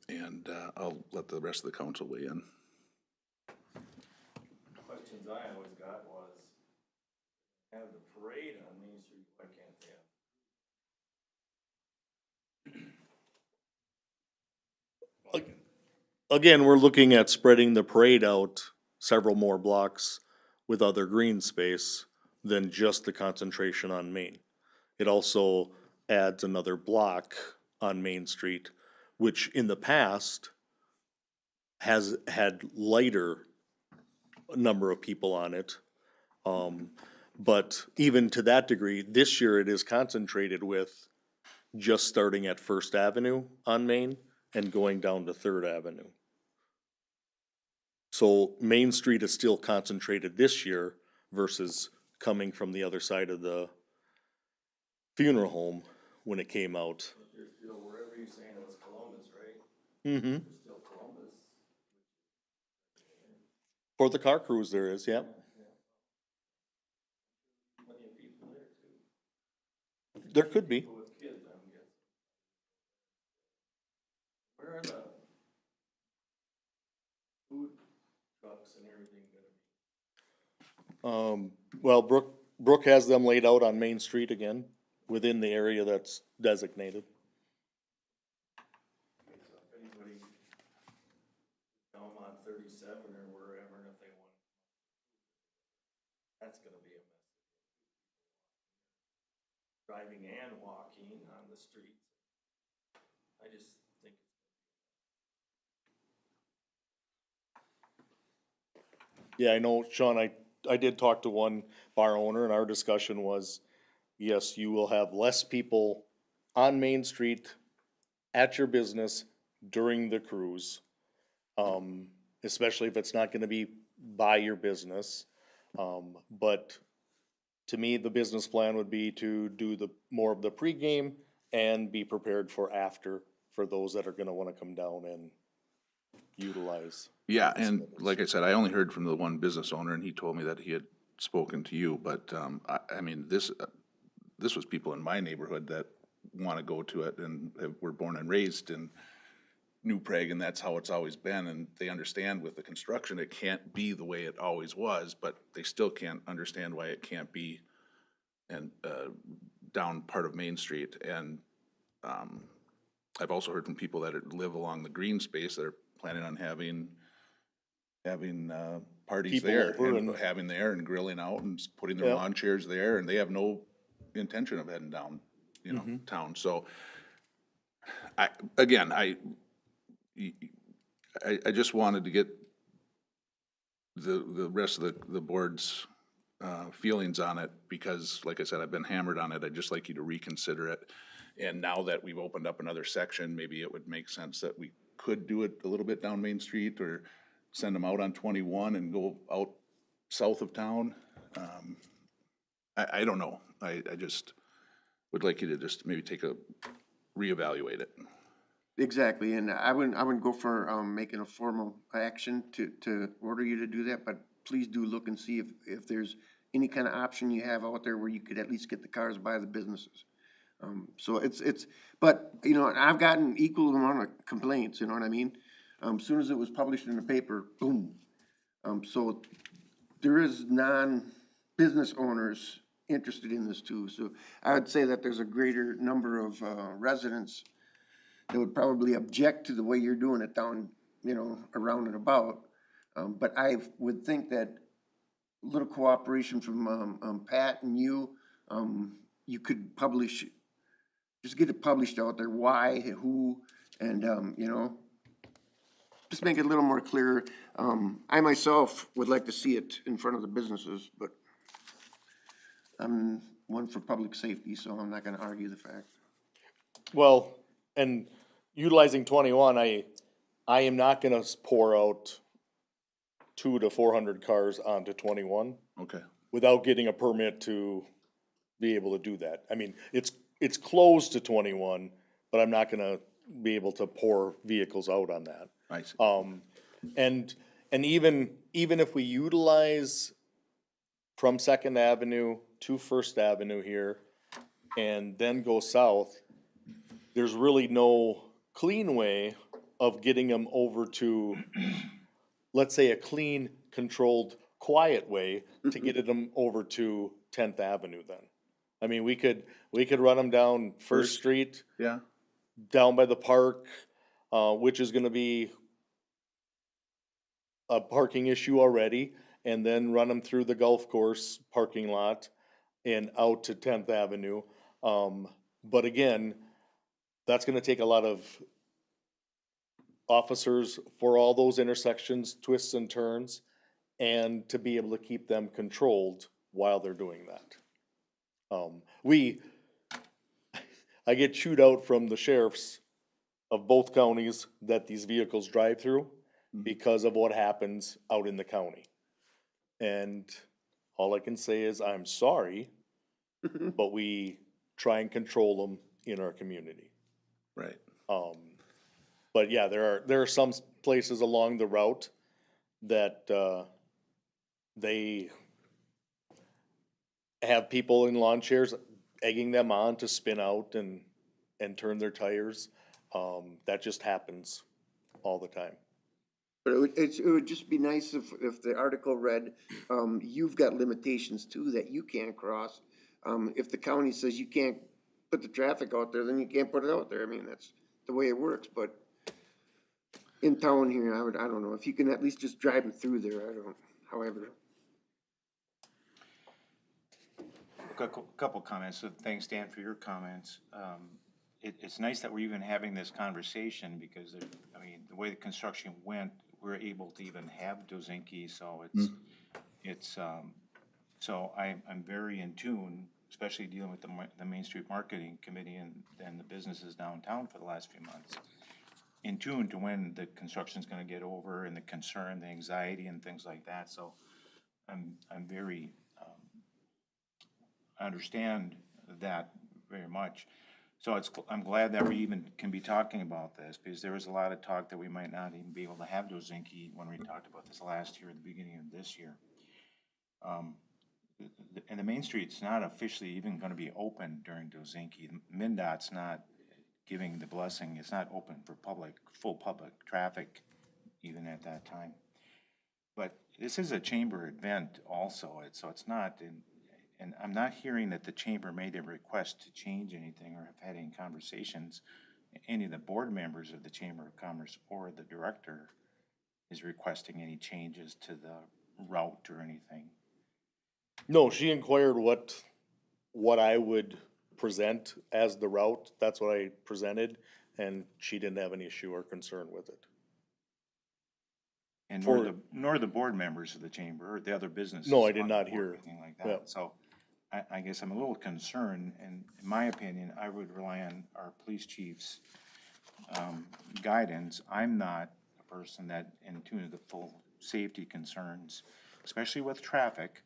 and I'll let the rest of the council weigh in. Questions I always got was, have the parade on Main Street, why can't they have? Again, we're looking at spreading the parade out several more blocks with other green space than just the concentration on Main. It also adds another block on Main Street, which in the past has had lighter number of people on it. But even to that degree, this year it is concentrated with just starting at First Avenue on Main and going down to Third Avenue. So Main Street is still concentrated this year versus coming from the other side of the funeral home when it came out. But there's still, wherever you're saying it was Columbus, right? Mm-hmm. There's still Columbus. For the car cruise there is, yeah. Plenty of people there too. There could be. People with kids, I'm guessing. Where are the food trucks and everything gonna be? Well, Brooke has them laid out on Main Street again, within the area that's designated. So if anybody down on 37 or wherever, and if they want, that's gonna be a mess. Driving and walking on the streets. I just think it's Yeah, I know, Sean, I did talk to one bar owner and our discussion was, yes, you will have less people on Main Street at your business during the cruise. Especially if it's not gonna be by your business. But to me, the business plan would be to do the, more of the pregame and be prepared for after, for those that are gonna wanna come down and utilize. Yeah, and like I said, I only heard from the one business owner, and he told me that he had spoken to you, but, I mean, this was people in my neighborhood that wanna go to it and were born and raised in New Prague, and that's how it's always been, and they understand with the construction, it can't be the way it always was, but they still can't understand why it can't be and, down part of Main Street, and, I've also heard from people that live along the green space that are planning on having parties People there over and and- having there and grilling out and putting their Yep. lawn chairs there, and they have no intention of heading down, town, so. I just wanted to get the rest of the board's, feelings on it, because, like I said, I've been hammered on it, I'd just like you to reconsider it. And now that we've opened up another section, maybe it would make sense that we could do it a little bit down Main Street, or send them out on 21 and go out south of town. I don't know, I just would like you to just maybe reevaluate it. Exactly, and I wouldn't go for, making a formal action to order you to do that, but please do look and see if there's any kind of option you have out there where you could at least get the cars by the businesses. So but, you know, I've gotten equal amount of complaints, you know what I mean? Soon as it was published in the paper, boom. So there is non-business owners interested in this too, so I would say that there's a greater number of, residents that would probably object to the way you're doing it down, you know, around and about. But I would think that a little cooperation from, Pat and you, you could just get it published out there, why, who, and, you know, just make it a little more clear. I myself would like to see it in front of the businesses, but I'm one for public safety, so I'm not gonna argue the fact. Well, and utilizing 21, I am not gonna pour out 200 to 400 cars onto 21 Okay. without getting a permit to be able to do that. I mean, it's closed to 21, but I'm not gonna be able to pour vehicles out on that. I see. And even if we utilize from Second Avenue to First Avenue here and then go south, there's really no clean way of getting them over to, let's say, a clean, controlled, quiet way to get them over to 10th Avenue then. I mean, we could run them down First Street, Yeah, down by the park, which is gonna be a parking issue already, and then run them through the golf course parking lot and out to 10th Avenue. But again, that's gonna take a lot of officers for all those intersections, twists and turns, and to be able to keep them controlled while they're doing that. I get chewed out from the sheriffs of both counties that these vehicles drive through because of what happens out in the county. And all I can say is, I'm sorry, but we try and control them in our community. Right. But yeah, there are some places along the route that, they have people in lawn chairs egging them on to spin out and turn their tires. That just happens all the time. But it would just be nice if the article read, you've got limitations too that you can't cross. If the county says you can't put the traffic out there, then you can't put it out there. I mean, that's the way it works, but in town here, I don't know, if you can at least just drive them through there, however. Couple comments, so thanks, Dan, for your comments. It's nice that we're even having this conversation, because, I mean, the way the construction went, we're able to even have Dozinki, so so I'm very in tune, especially dealing with the Main Street Marketing Committee and the businesses downtown for the last few months, in tune to when the construction's gonna get over, and the concern, the anxiety, and things like that, so I'm very, I understand that very much. So I'm glad that we even can be talking about this, because there was a lot of talk that we might not even be able to have Dozinki when we talked about this last year, at the beginning of this year. And the Main Street's not officially even gonna be open during Dozinki. MnDOT's not giving the blessing, it's not open for full public traffic even at that time. But this is a chamber event also, so it's not, and I'm not hearing that the chamber made a request to change anything or have had any conversations. Any of the board members of the Chamber of Commerce or the director is requesting any changes to the route or anything. No, she inquired what I would present as the route. That's what I presented, and she didn't have an issue or concern with it. And For- nor the board members of the chamber or the other businesses. No, I did on the not board, hear. anything like Yeah. that. So I guess I'm a little concerned, and in my opinion, I would rely on our police chief's guidance. I'm not a person that in tune to the full safety concerns, especially with traffic.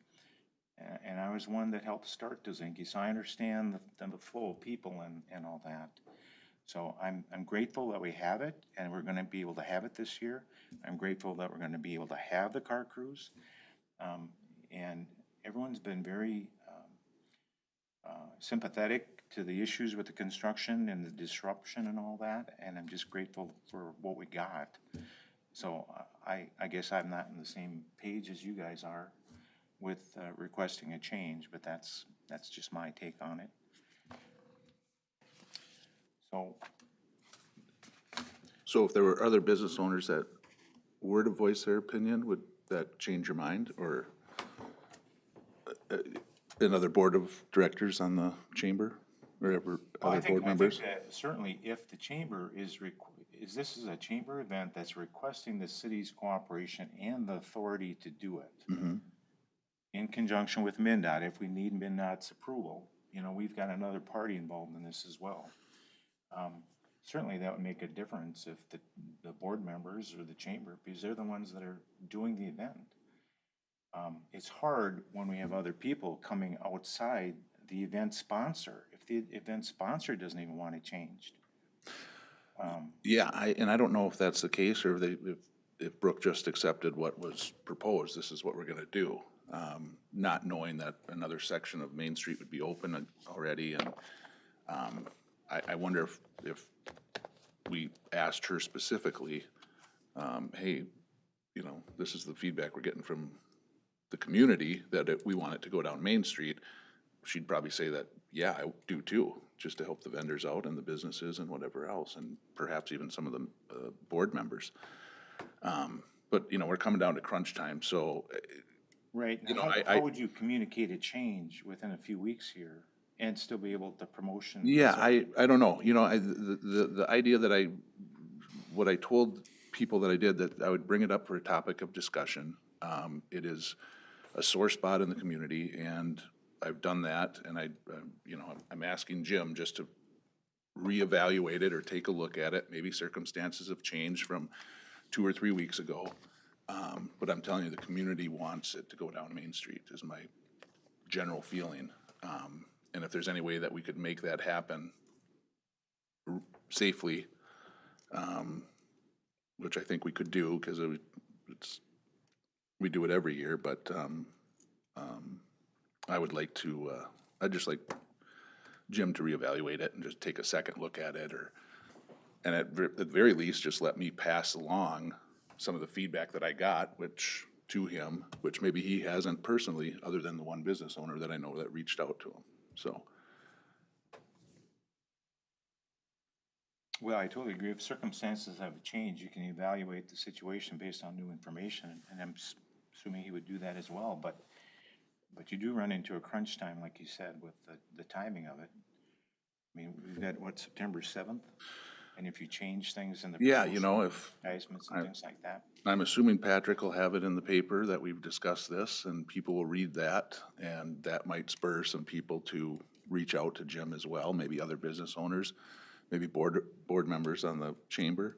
And I was one that helped start Dozinki, so I understand the flow of people and all that. So I'm grateful that we have it, and we're gonna be able to have it this year. I'm grateful that we're gonna be able to have the car cruise. And everyone's been very sympathetic to the issues with the construction and the disruption and all that, and I'm just grateful for what we got. So I guess I'm not on the same page as you guys are with requesting a change, but that's just my take on it. So if there were other business owners that were to voice their opinion, would that change your mind, or another board of directors on the chamber, or ever Well, other board members? I think that certainly if the chamber this is a chamber event that's requesting the city's cooperation and the authority to do it. In conjunction with MnDOT, if we need MnDOT's approval, we've got another party involved in this as well. Certainly that would make a difference if the board members or the chamber, because they're the ones that are doing the event. It's hard when we have other people coming outside the event sponsor, if the event sponsor doesn't even want it changed. Yeah, I don't know if that's the case, or if Brooke just accepted what was proposed, this is what we're gonna do. Not knowing that another section of Main Street would be open already, and, I wonder if we asked her specifically, hey, this is the feedback we're getting from the community, that we want it to go down Main Street, she'd probably say that, yeah, I do too, just to help the vendors out and the businesses and whatever else, and perhaps even some of the board members. But, we're coming down to crunch time, so. Right, now, how would you communicate a change within a few weeks here And still be able to promotion. Yeah, I don't know, you know, the idea that what I told people that I did, that I would bring it up for a topic of discussion. It is a sore spot in the community, and I've done that, and you know, I'm asking Jim just to reevaluate it or take a look at it. Maybe circumstances have changed from 2 or 3 weeks ago. But I'm telling you, the community wants it to go down Main Street, is my general feeling. And if there's any way that we could make that happen safely, which I think we could do, because we do it every year, but, I would like to, I'd just like Jim to reevaluate it and just take a second look at it, and at the very least, just let me pass along some of the feedback that I got, to him, which maybe he hasn't personally, other than the one business owner that I know that reached out to him, so. Well, I totally agree. If circumstances have changed, you can evaluate the situation based on new information, and I'm assuming he would do that as well, but you do run into a crunch time, like you said, with the timing of it. I mean, we've got, what, September 7th? And if you change things in the. Yeah, you know, if, Advertisements and things like that. I'm assuming Patrick will have it in the paper that we've discussed this, and people will read that, and that might spur some people to reach out to Jim as well, maybe other business owners, maybe board members on the chamber.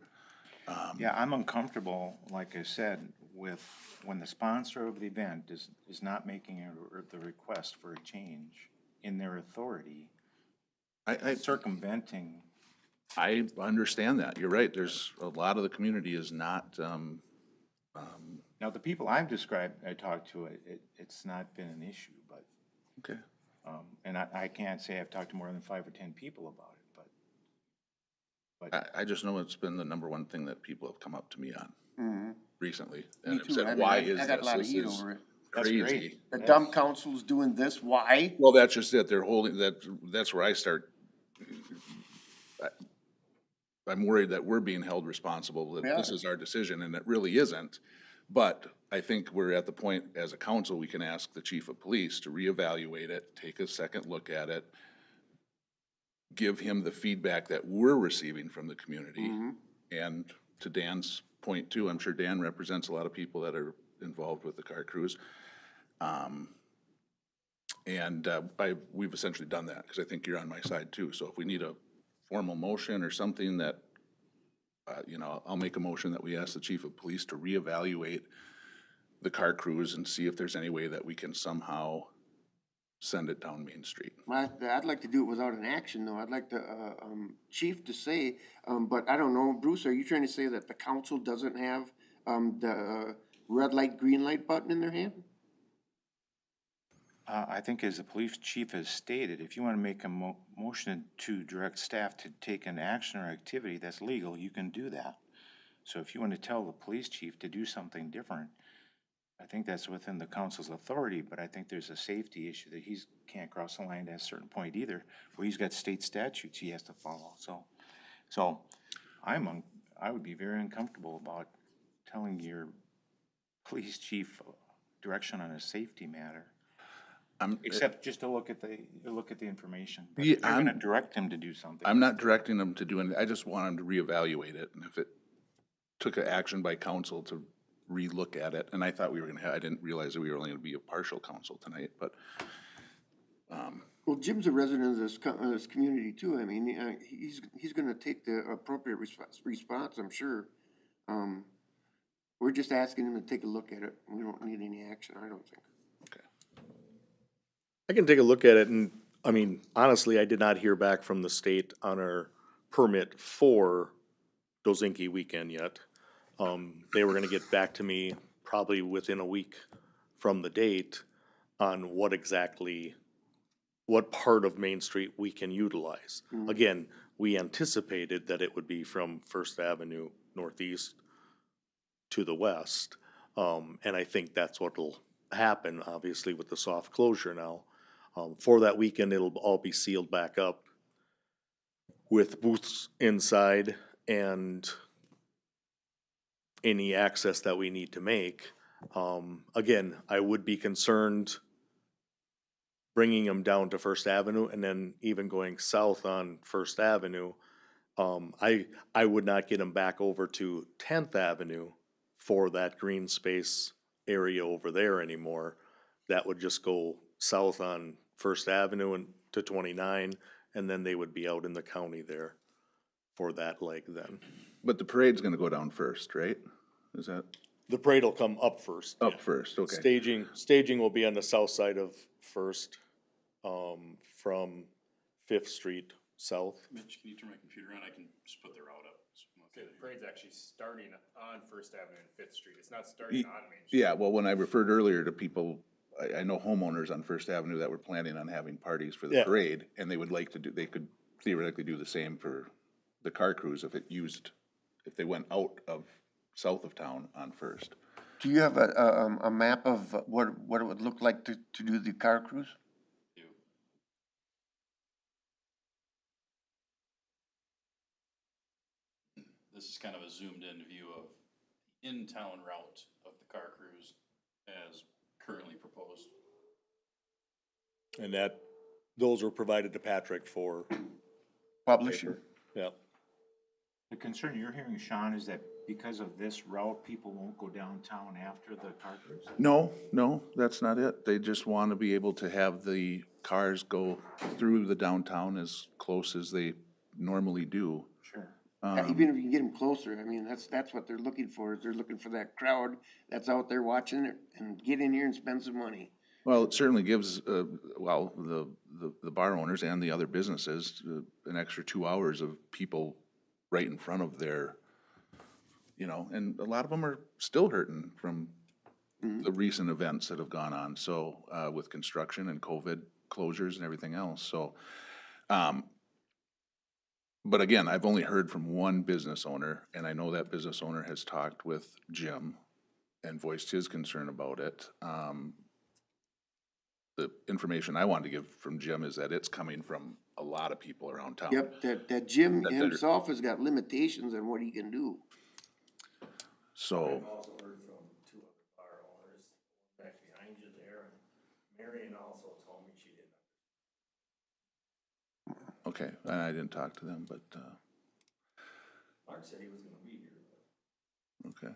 Yeah, I'm uncomfortable, like I said, with when the sponsor of the event is not making the request for a change in their authority, circumventing. I understand that, you're right, there's, a lot of the community is not, Now, the people I've described, I talked to, it's not been an issue, but, okay. and I can't say I've talked to more than 5 or 10 people about it, but. I just know it's been the number one thing that people have come up to me on recently. Me And have too. I said, mean, why I is got a this? lot of This heat is over it. That's crazy. great. The dumb council's doing this, why? Well, that's just it, they're holding, that's where I start. I'm worried that we're being held responsible, that this Yeah. is our decision, and it really isn't. But I think we're at the point, as a council, we can ask the chief of police to reevaluate it, take a second look at it, give him the feedback that we're receiving from the community. And to Dan's point too, I'm sure Dan represents a lot of people that are involved with the car crews. We've essentially done that, because I think you're on my side too. So if we need a formal motion or something that, you know, I'll make a motion that we ask the chief of police to reevaluate the car crews and see if there's any way that we can somehow send it down Main Street. I'd like to do it without an action, though. I'd like the, chief to say, but I don't know, Bruce, are you trying to say that the council doesn't have, the red light, green light button in their hand? I think as the police chief has stated, if you want to make a motion to direct staff to take an action or activity that's legal, you can do that. So if you want to tell the police chief to do something different, I think that's within the council's authority, but I think there's a safety issue that can't cross the line at a certain point either, where he's got state statutes he has to follow, so I would be very uncomfortable about telling your police chief direction on a safety matter. Except just to look at the information. But Yeah, if you're gonna direct him to do something. I'm not directing them to do anything, I just want them to reevaluate it, and if it took an action by council to relook at it, and I thought we were gonna have, I didn't realize that we were only gonna be a partial council tonight, but, Well, Jim's a resident of this community too. I mean, he's gonna take the appropriate response, I'm sure. We're just asking him to take a look at it. We don't need any action, I don't think. okay. I can take a look at it, and, I mean, honestly, I did not hear back from the state on our permit for Dozinki weekend yet. They were gonna get back to me probably within a week from the date on what part of Main Street we can utilize. Again, we anticipated that it would be from First Avenue northeast to the west. And I think that's what'll happen, obviously, with the soft closure now. For that weekend, it'll all be sealed back up with booths inside and any access that we need to make. Again, I would be concerned bringing them down to First Avenue and then even going south on First Avenue. I would not get them back over to 10th Avenue for that green space area over there anymore. That would just go south on First Avenue and to 29, and then they would be out in the county there for that leg then. But the parade's gonna go down first, right? Is that The parade will come up first. up first? Okay. Staging will be on the south side of First, from Fifth Street south. Mitch, can you turn my computer on? I can just put the route up. The parade's actually starting on First Avenue and Fifth Street. It's not starting on Main Street. Yeah, well, when I referred earlier to people, I know homeowners on First Avenue that were planning on having parties for the Yeah. parade, and they would like to do, they could theoretically do the same for the car cruise if if they went out of, south of town on First. Do you have a map of what it would look like to do the car cruise? This is kind of a zoomed-in view of in-town route of the car cruise as currently proposed. And those were provided to Patrick for Publishing. yeah. The concern you're hearing, Sean, is that because of this route, people won't go downtown after the car cruise? No, that's not it. They just want to be able to have the cars go through the downtown as close as they normally do. Sure. Even if you get them closer, I mean, that's what they're looking for, is they're looking for that crowd that's out there watching it and get in here and spend some money. Well, it certainly gives, well, the bar owners and the other businesses an extra 2 hours of people right in front of their, and a lot of them are still hurting from the recent events that have gone on, so, with construction and COVID closures and everything else, so, but again, I've only heard from one business owner, and I know that business owner has talked with Jim and voiced his concern about it. The information I wanted to give from Jim is that it's coming from a lot of people around town. Yep, that Jim That they're- himself has got limitations on what he can do. So, I've also heard from two other bar owners, back behind you there, and Marion also told me she didn't. okay, and I didn't talk to them, but, Mark said he was gonna be here, but. okay.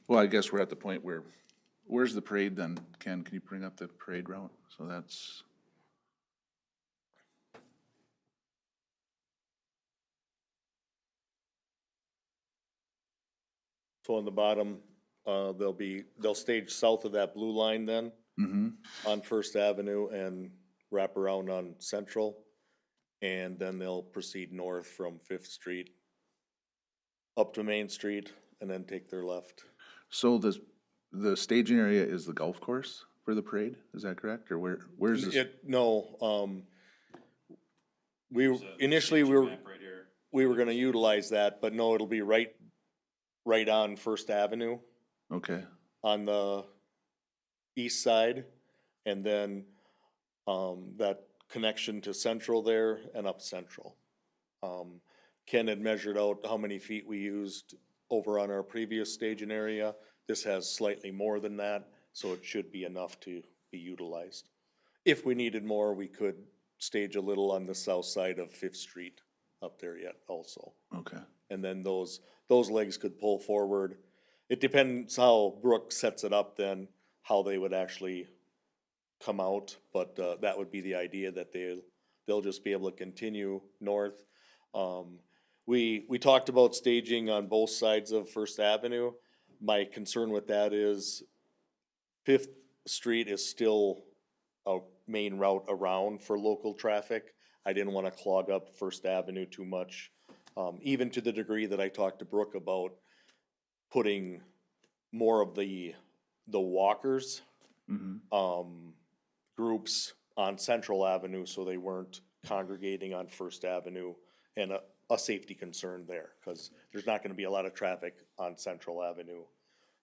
Well, I guess we're at the point where, where's the parade then? Ken, can you bring up the parade route? So that's, So on the bottom, they'll stage south of that blue line then on First Avenue and wrap around on Central. And then they'll proceed north from Fifth Street up to Main Street and then take their left. so the staging area is the golf course for the parade, is that correct? Or where's this? Initially, we were, Map right here. we were gonna utilize that, but no, it'll be right on First Avenue Okay, on the east side. And then, that connection to Central there and up Central. Ken had measured out how many feet we used over on our previous staging area. This has slightly more than that, so it should be enough to be utilized. If we needed more, we could stage a little on the south side of Fifth Street up there yet also. okay. And then those legs could pull forward. It depends how Brooke sets it up then, how they would actually come out, but, that would be the idea, that they'll just be able to continue north. We talked about staging on both sides of First Avenue. My concern with that is Fifth Street is still a main route around for local traffic. I didn't wanna clog up First Avenue too much, even to the degree that I talked to Brooke about putting more of the walkers, groups on Central Avenue so they weren't congregating on First Avenue, and a safety concern there, cause there's not gonna be a lot of traffic on Central Avenue.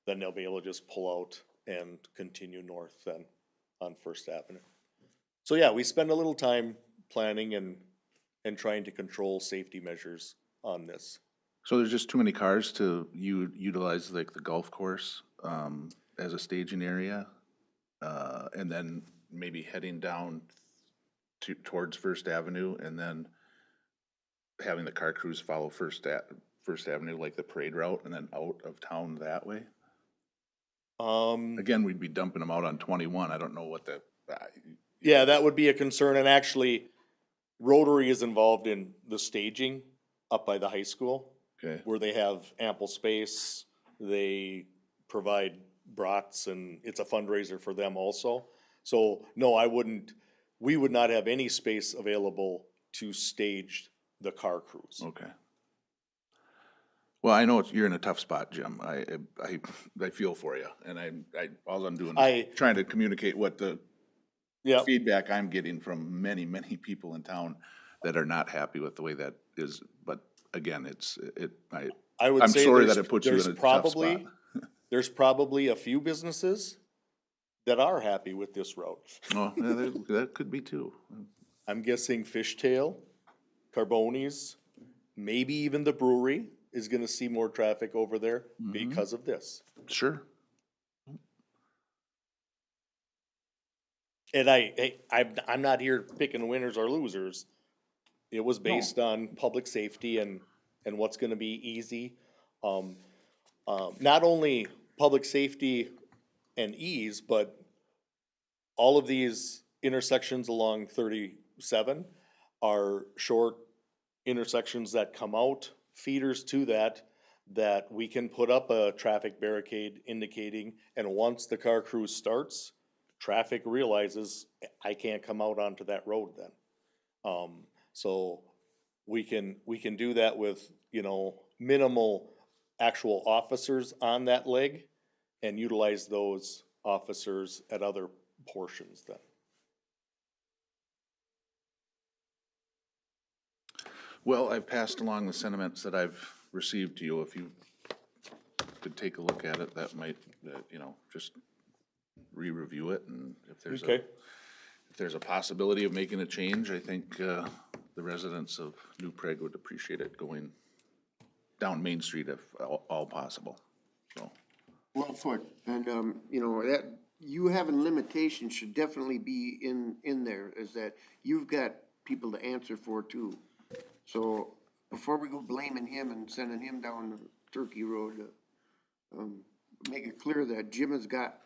Then they'll be able to just pull out and continue north then on First Avenue. So yeah, we spend a little time planning and trying to control safety measures on this. So there's just too many cars to utilize like the golf course, as a staging area? and then maybe heading down towards First Avenue, and then having the car crews follow First Avenue, like the parade route, and then out of town that way? Again, we'd be dumping them out on 21. I don't know what the, Yeah, that would be a concern, and actually, Rotary is involved in the staging up by the high school, okay, where they have ample space. They provide brats, and it's a fundraiser for them also. So, no, we would not have any space available to stage the car crews. okay. Well, I know you're in a tough spot, Jim. I feel for you, and all I'm doing is trying to communicate what the Yeah, feedback I'm getting from many, many people in town that are not happy with the way that is. But again, I would I'm say sorry there's, that it puts you there's in a tough probably, spot. there's probably a few businesses that are happy with this route. Oh, yeah, that could be too. I'm guessing Fishtail, Carboni's, maybe even the brewery is gonna see more traffic over there because of this. Sure. And I'm not here picking winners or losers. It was based on public safety and what's gonna be easy. Not only public safety and ease, but all of these intersections along 37 are short intersections that come out, feeders to that we can put up a traffic barricade indicating, and once the car crew starts, traffic realizes I can't come out onto that road then. So we can do that with, minimal actual officers on that leg and utilize those officers at other portions then. Well, I've passed along the sentiments that I've received to you. If you could take a look at it, that might, just re-review it, and if there's Okay. if there's a possibility of making a change, I think, the residents of New Prague would appreciate it going down Main Street if all possible, so. Well put, and, that, you having limitations should definitely be in there, is that you've got people to answer for too. So, before we go blaming him and sending him down Turkey Road, make it clear that Jim has got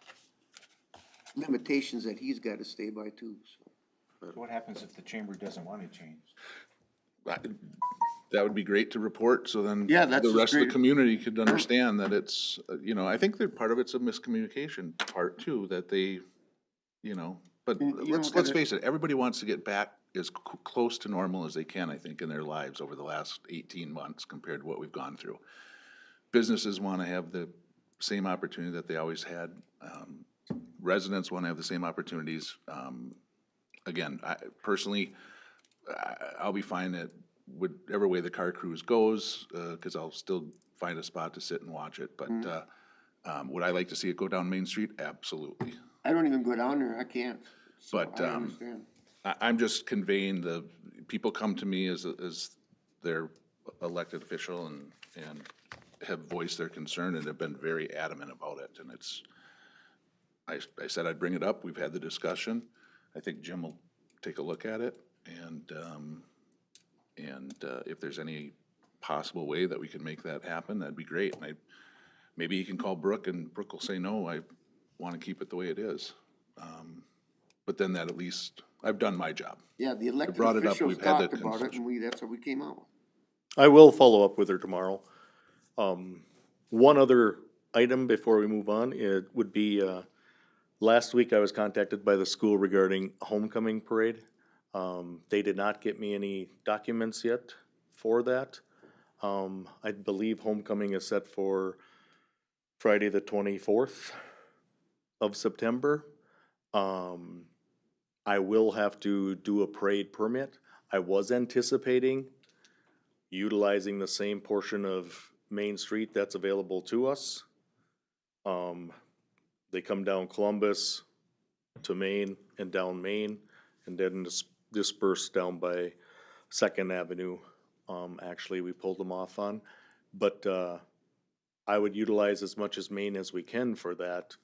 limitations that he's gotta stay by too, so. What happens if the chamber doesn't want to change? That would be great to report, so then Yeah, that's the just rest of the great. community could understand that it's, I think that part of it's a miscommunication part too, that they, but You let's don't gotta- face it, everybody wants to get back as close to normal as they can, I think, in their lives over the last 18 months compared to what we've gone through. Businesses want to have the same opportunity that they always had. Residents want to have the same opportunities. Again, personally, I'll be fine at whichever way the car cruise goes, cause I'll still find a spot to sit and watch it, but, would I like to see it go down Main Street? Absolutely. I don't even go down there, I can't. So But, I understand. I'm just conveying people come to me as their elected official and have voiced their concern and have been very adamant about it, and I said I'd bring it up, we've had the discussion, I think Jim will take a look at it, and if there's any possible way that we can make that happen, that'd be great. And maybe he can call Brooke, and Brooke will say, no, I wanna keep it the way it is. But then that at least, I've done my job. Yeah, the elected brought it up, officials we've had talked that about it, conversation. and that's what we came out with. I will follow up with her tomorrow. One other item before we move on, it would be, last week I was contacted by the school regarding homecoming parade. They did not get me any documents yet for that. I believe homecoming is set for Friday the 24th of September. I will have to do a parade permit. I was anticipating utilizing the same portion of Main Street that's available to us. They come down Columbus to Main and down Main, and then disperse down by Second Avenue. Actually, we pulled them off on, but, I would utilize as much as Main as we can for that.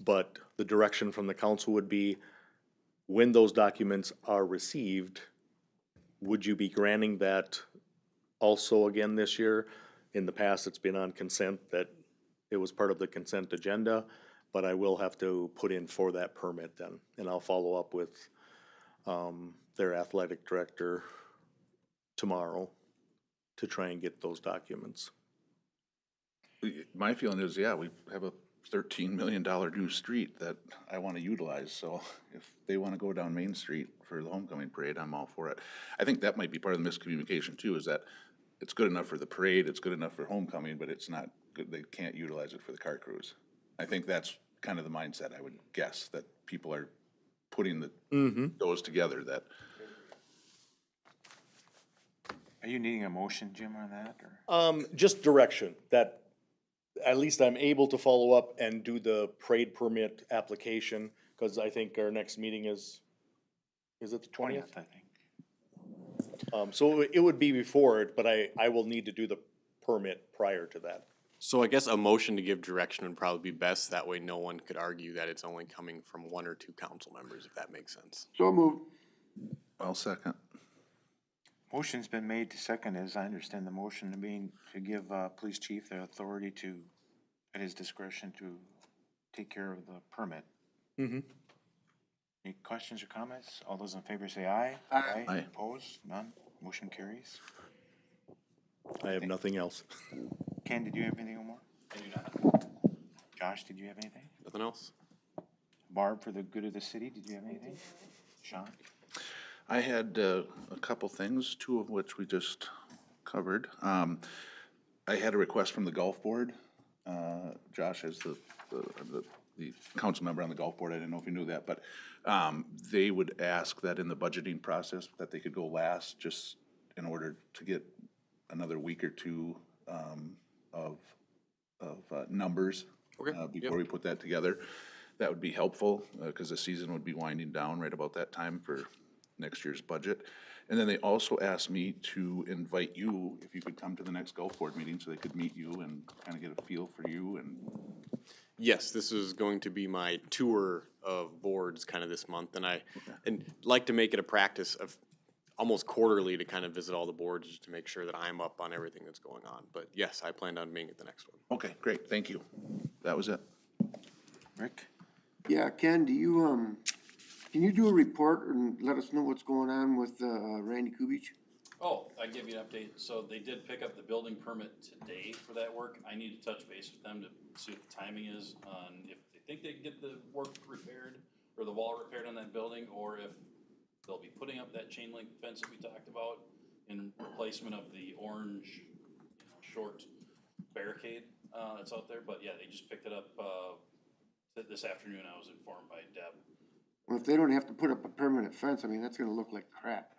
But the direction from the council would be, when those documents are received, would you be granting that also again this year? In the past, it's been on consent, that it was part of the consent agenda, but I will have to put in for that permit then. And I'll follow up with, their athletic director tomorrow to try and get those documents. My feeling is, yeah, we have a $13 million new street that I want to utilize, so if they want to go down Main Street for the homecoming parade, I'm all for it. I think that might be part of the miscommunication too, is that it's good enough for the parade, it's good enough for homecoming, but it's not good, they can't utilize it for the car cruise. I think that's kind of the mindset, I would guess, that people are putting those together, that. Are you needing a motion, Jim, on that, or? Just direction, that at least I'm able to follow up and do the parade permit application, cause I think our next meeting is it the 20th? I think. So it would be before it, but I will need to do the permit prior to that. So I guess a motion to give direction would probably be best, that way no one could argue that it's only coming from one or two council members, if that makes sense. So moved. I'll second. Motion's been made to second, as I understand the motion to being, to give, police chief the authority to, at his discretion, to take care of the permit. Mm-hmm. Any questions or comments? All those in favor say aye. Aye. Aye. Opposed? None? Motion carries. I have nothing else. Ken, did you have anything more? I do not. Josh, did you have anything? Nothing else? Barb, for the good of the city, did you have anything? Sean? I had a couple things, two of which we just covered. I had a request from the golf board. Josh is the council member on the golf board. I didn't know if you knew that, but they would ask that in the budgeting process that they could go last, just in order to get another week or two of numbers before we put that together. That would be helpful, because the season would be winding down right about that time for next year's budget. And then they also asked me to invite you, if you could come to the next golf board meeting, so they could meet you and kind of get a feel for you. And Yes, this is going to be my tour of boards kind of this month, and and like to make it a practice of almost quarterly to kind of visit all the boards, just to make sure that I'm up on everything that's going on. But yes, I planned on being at the next one. okay, great, thank you. That was it. Rick? Yeah, Ken, do you, can you do a report and let us know what's going on with, Randy Kubich? Oh, I can give you an update. So they did pick up the building permit today for that work. I need to touch base with them to see what the timing is on if they think they can get the work repaired or the wall repaired on that building, or if they'll be putting up that chain link fence that we talked about in replacement of the orange, short barricade, that's out there. But yeah, they just picked it up, this afternoon. I was informed by Deb. Well, if they don't have to put up a permanent fence, I mean, that's gonna look like crap.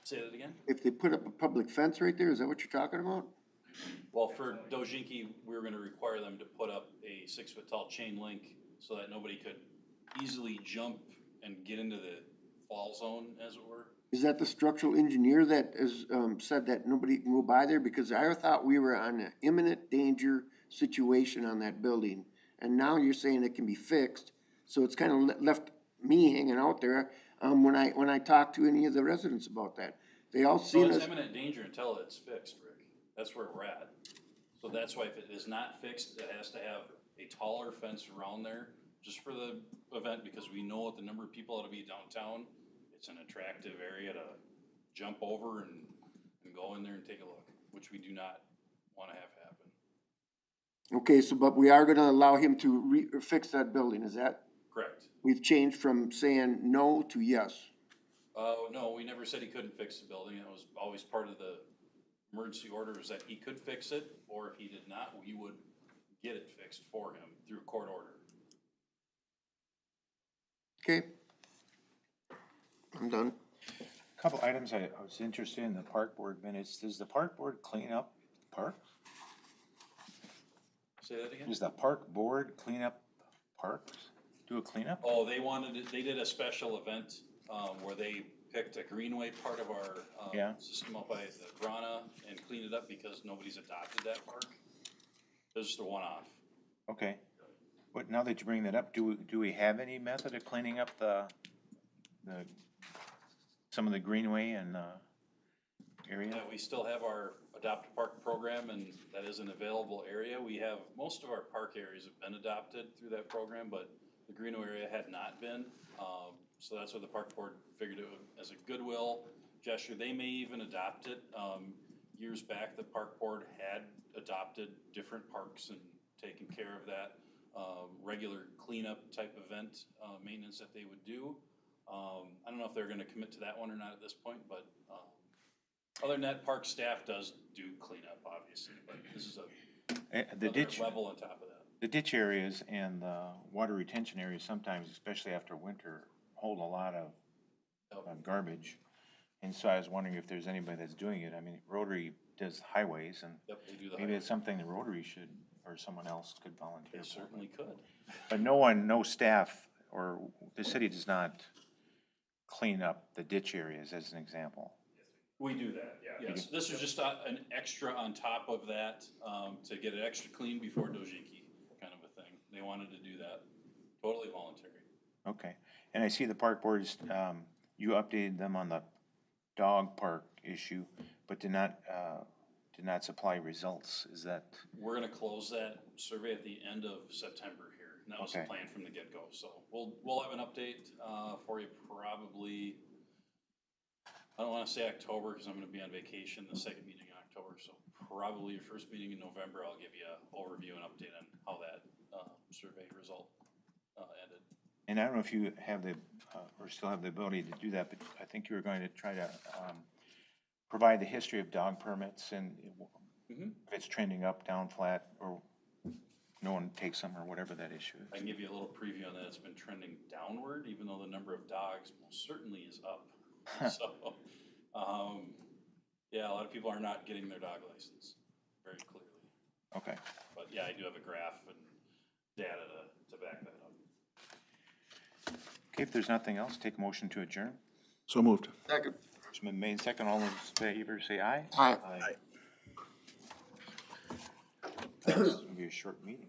Say that again? If they put up a public fence right there, is that what you're talking about? Well, for Dojinki, we were gonna require them to put up a 6-foot tall chain link so that nobody could easily jump and get into the fall zone, as it were. Is that the structural engineer that has, said that nobody can go by there? Because I thought we were on an imminent danger situation on that building. And now you're saying it can be fixed, so it's kind of left me hanging out there, when I talked to any of the residents about that. They all So seen it's us, imminent danger until it's fixed, Rick. That's where we're at. So that's why if it is not fixed, it has to have a taller fence around there, just for the event, because we know with the number of people that'll be downtown, it's an attractive area to jump over and go in there and take a look, which we do not wanna have happen. okay, so, but we are gonna allow him to fix that building, is that? Correct. We've changed from saying no to yes. No, we never said he couldn't fix the building. It was always part of the emergency order, is that he could fix it, or if he did not, we would get it fixed for him through court order. Okay. I'm done. Couple items I was interested in the park board minutes. Does the park board clean up parks? Say that again? Does the park board clean up parks? Do a cleanup? Oh, they wanted it, they did a special event, where they picked a greenway part of our, Yeah. system up by the Grana and cleaned it up because nobody's adopted that park. It was just a one-off. Okay. What, now that you bring that up, do we have any method of cleaning up the, some of the greenway and, area? Yeah, we still have our Adopt a Park program, and that is an available area. We have, most of our park areas have been adopted through that program, but the Greenway area had not been. So that's what the park board figured it would, as a goodwill gesture. They may even adopt it. Years back, the park board had adopted different parks and taken care of that regular cleanup type event maintenance that they would do. I don't know if they're gonna commit to that one or not at this point, but other than that, park staff does do cleanup, obviously, but this is The ditch, level on top of that. the ditch areas and the water retention areas sometimes, especially after winter, hold a lot of garbage. And so I was wondering if there's anybody that's doing it. I mean, Rotary does highways, and Yep, they do the maybe it's something the Rotary should, or someone else could volunteer They for. certainly could. But no staff, or the city does not clean up the ditch areas, as an example. We do that, yeah. Yes, this is just an extra on top of that, to get it extra clean before Dojiki, kind of a thing. They wanted to do that, totally voluntary. Okay, and I see the park boards, you updated them on the dog park issue, but did not supply results, is that? We're gonna close that survey at the end of September here, and that was the Okay. plan from the get-go, so we'll have an update, for you probably, I don't wanna say October, cause I'm gonna be on vacation the second meeting in October, so probably your first meeting in November, I'll give you an overview and update on how that, survey result, ended. And I don't know if you have the, or still have the ability to do that, but I think you were going to try to, provide the history of dog permits and if it's trending up, down, flat, or no one takes them, or whatever that issue I is. can give you a little preview on that. It's been trending downward, even though the number of dogs most certainly is up. So, yeah, a lot of people are not getting their dog license, very clearly. Okay. But yeah, I do have a graph and data to back that up. Okay, if there's nothing else, take a motion to adjourn. So moved. Second. It's been made second, all those in favor say aye. Aye. It's gonna be a short meeting.